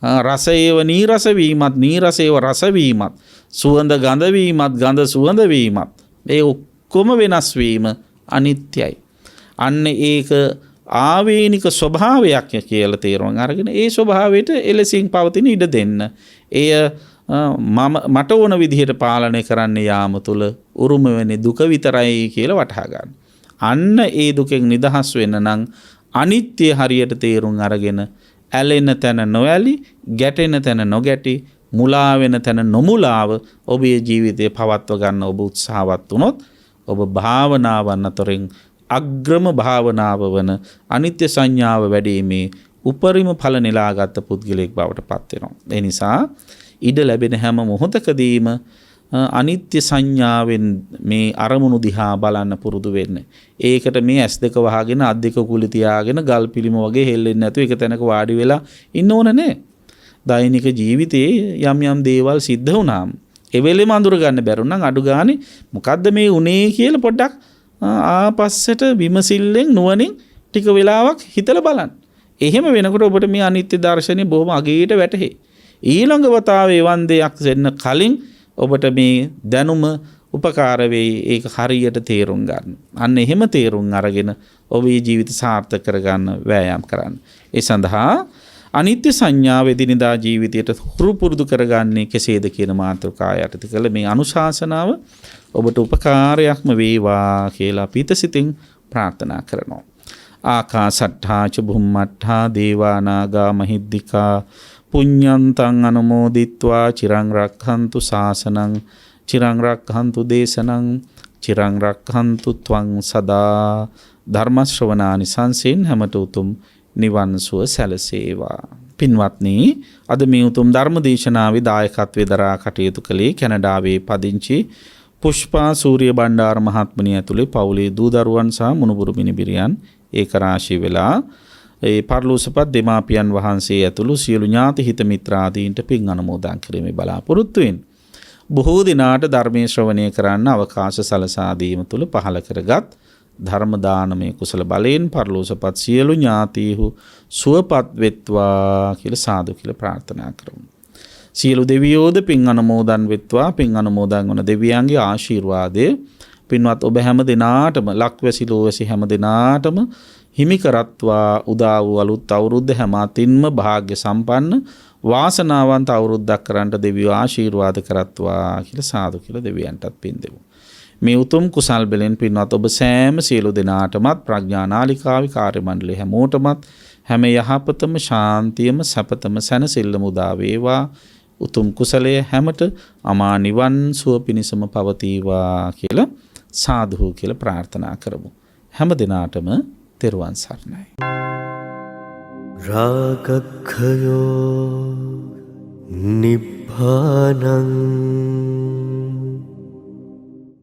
රසයේව නීරස වීමත් නීරසේව රස වීමත් සුවඳ ගඳ වීමත් ගඳ සුවඳ වීමත් ඒ ඔක්කොම වෙනස් වීම අනිත්‍යයි. අන්න ඒක ආවේනික ස්වභාවයක් කියලා තේරුම් අරගෙන ඒ ස්වභාවයට එලෙසින් පවතින ඉඩ දෙන්න. එය මට ඕන විදිහට පාලනය කරන්න යාම තුළ උරුම වෙන්නේ දුක විතරයි කියලා වටහා ගන්න. අන්න ඒ දුකෙන් නිදහස් වෙන්න නම් අනිත්‍ය හරියට තේරුම් අරගෙන ඇලෙන තැන නොඇලි, ගැටෙන තැන නොගැටි, මුලා වෙන තැන නොමුලාව ඔබේ ජීවිතේ පවත්ව ගන්න ඔබ උත්සාහවත් වුණොත් ඔබ භාවනාවන් අතරින් අග්‍රම භාවනාව වන අනිත්‍ය සංඥාව වැඩිීමේ උපරිම ඵල නෙලාගත් පුද්ගලයෙක් බවට පත් වෙනවා. ඒ නිසා ඉඩ ලැබෙන හැම මොහොතකදීම අනිත්‍ය සංඥාවෙන් මේ අරමුණු දිහා බලන්න පුරුදු වෙන්න. ඒකට මේ ඇස් දෙක වහගෙන අත් දෙක කුලි තියාගෙන ගල් පිළිම වගේ හෙල්ලෙන්නේ නැතුව එක තැනක වාඩි වෙලා ඉන්න ඕන නෑ. දෛනික ජීවිතයේ යම් යම් දේවල් සිද්ධ වුණාම ඒ වෙලෙම අඳුර ගන්න බැරුණා නම් අඩු ගානේ මොකද්ද මේ උනේ කියලා පොඩ්ඩක් ආපස්සට විමසිල්ලෙන් නුවණින් ටික වෙලාවක් හිතලා බලන්න. එහෙම වෙනකොට ඔබට මේ අනිත්‍ය දර්ශනේ බොහොම අගේට වැටහෙයි. ඊළඟ වතාවේ වන් දෙයක් වෙන්න කලින් ඔබට මේ දැනුම උපකාර වෙයි. ඒක හරියට තේරුම් ගන්න. අන්න එහෙම තේරුම් අරගෙන ඔබේ ජීවිත සාර්ථක කරගන්න වෑයම් කරන්න. ඒ සඳහා අනිත්‍ය සංඥාව එදිනෙදා ජීවිතයට හුරු පුරුදු කරගන්නේ කෙසේද කියන මාතෘකාව යටතේ කළ මේ අනුශාසනාව ඔබට උපකාරයක්ම වේවා කියලා පිටසිතින් ප්‍රාර්ථනා කරනවා. ආකාසට්ඨා ච බුම්මට්ඨා දේවා නාග මහිද්దికා පුඤ්ඤන්තං අනුමෝදිත්වා චිරං රක්ඛන්තු ශාසනං චිරං රක්ඛන්තු දේශනං චිරං රක්ඛන්තු ත්වං සදා. ධර්ම ශ්‍රවණානි සංසෙන් හැමත උතුම් නිවන් සුව සැලසේවා. පින්වත්නි, අද මේ උතුම් ධර්ම දේශනාවේ දායකත්වයෙන් දරා කටයුතු කළේ කැනඩාවේ පදිංචි පුෂ්පා සූර්ය බණ්ඩාර මහත්මණිය ඇතුළේ පවුලේ දූ දරුවන් සහ මුණුබුරු මිනිබිරියන් ඒක රාශී වෙලා ඒ පරලෝසපත් දෙමාපියන් වහන්සේ ඇතුළු සියලු ඥාති හිත මිත්‍රාදීන්ට පින් අනුමෝදන් කිරීමේ බලාපොරොත්තු වෙන. බොහෝ දිනාට ධර්මයේ ශ්‍රවණය කරන්න අවකාශ සලසා දීම තුළ පහළ කරගත් ධර්ම දානමය කුසල බලයෙන් පරලෝසපත් සියලු ඥාතීහු සුවපත් වෙත්වා කියලා සාදු කියලා ප්‍රාර්ථනා කරමු. සියලු දෙවියෝද පින් අනුමෝදන් වෙත්වා. පින් අනුමෝදන් වන දෙවියන්ගේ ආශිර්වාදය පින්වත් ඔබ හැම දිනාටම ලක්වැසි ලෝවැසි හැම දිනාටම හිමි කරත්වා. උදා වූ අලුත් අවුරුද්ද හැම අතින්ම වාග්ය සම්පන්න වාසනාවන්ත අවුරුද්දක් කරන්නට දෙවියෝ ආශිර්වාද කරත්වා කියලා සාදු කියලා දෙවියන්ටත් පින් දෙමු. මේ උතුම් කුසල් බලෙන් පින්වත් ඔබ සෑම සියලු දෙනාටමත් ප්‍රඥා නාලිකාවේ කාර්ය මණ්ඩලයේ හැමෝටමත් හැම යහපතම ශාන්තියම සපතම සැනසෙල්ලම උදා වේවා. උතුම් කුසලයේ හැමත අමා නිවන් සුව පිණිසම පවතිවා කියලා සාදු කියලා ප්‍රාර්ථනා කරමු. හැම දිනාටම තෙරුවන් සරණයි. රාගක්ඛයෝ නිබ්බානං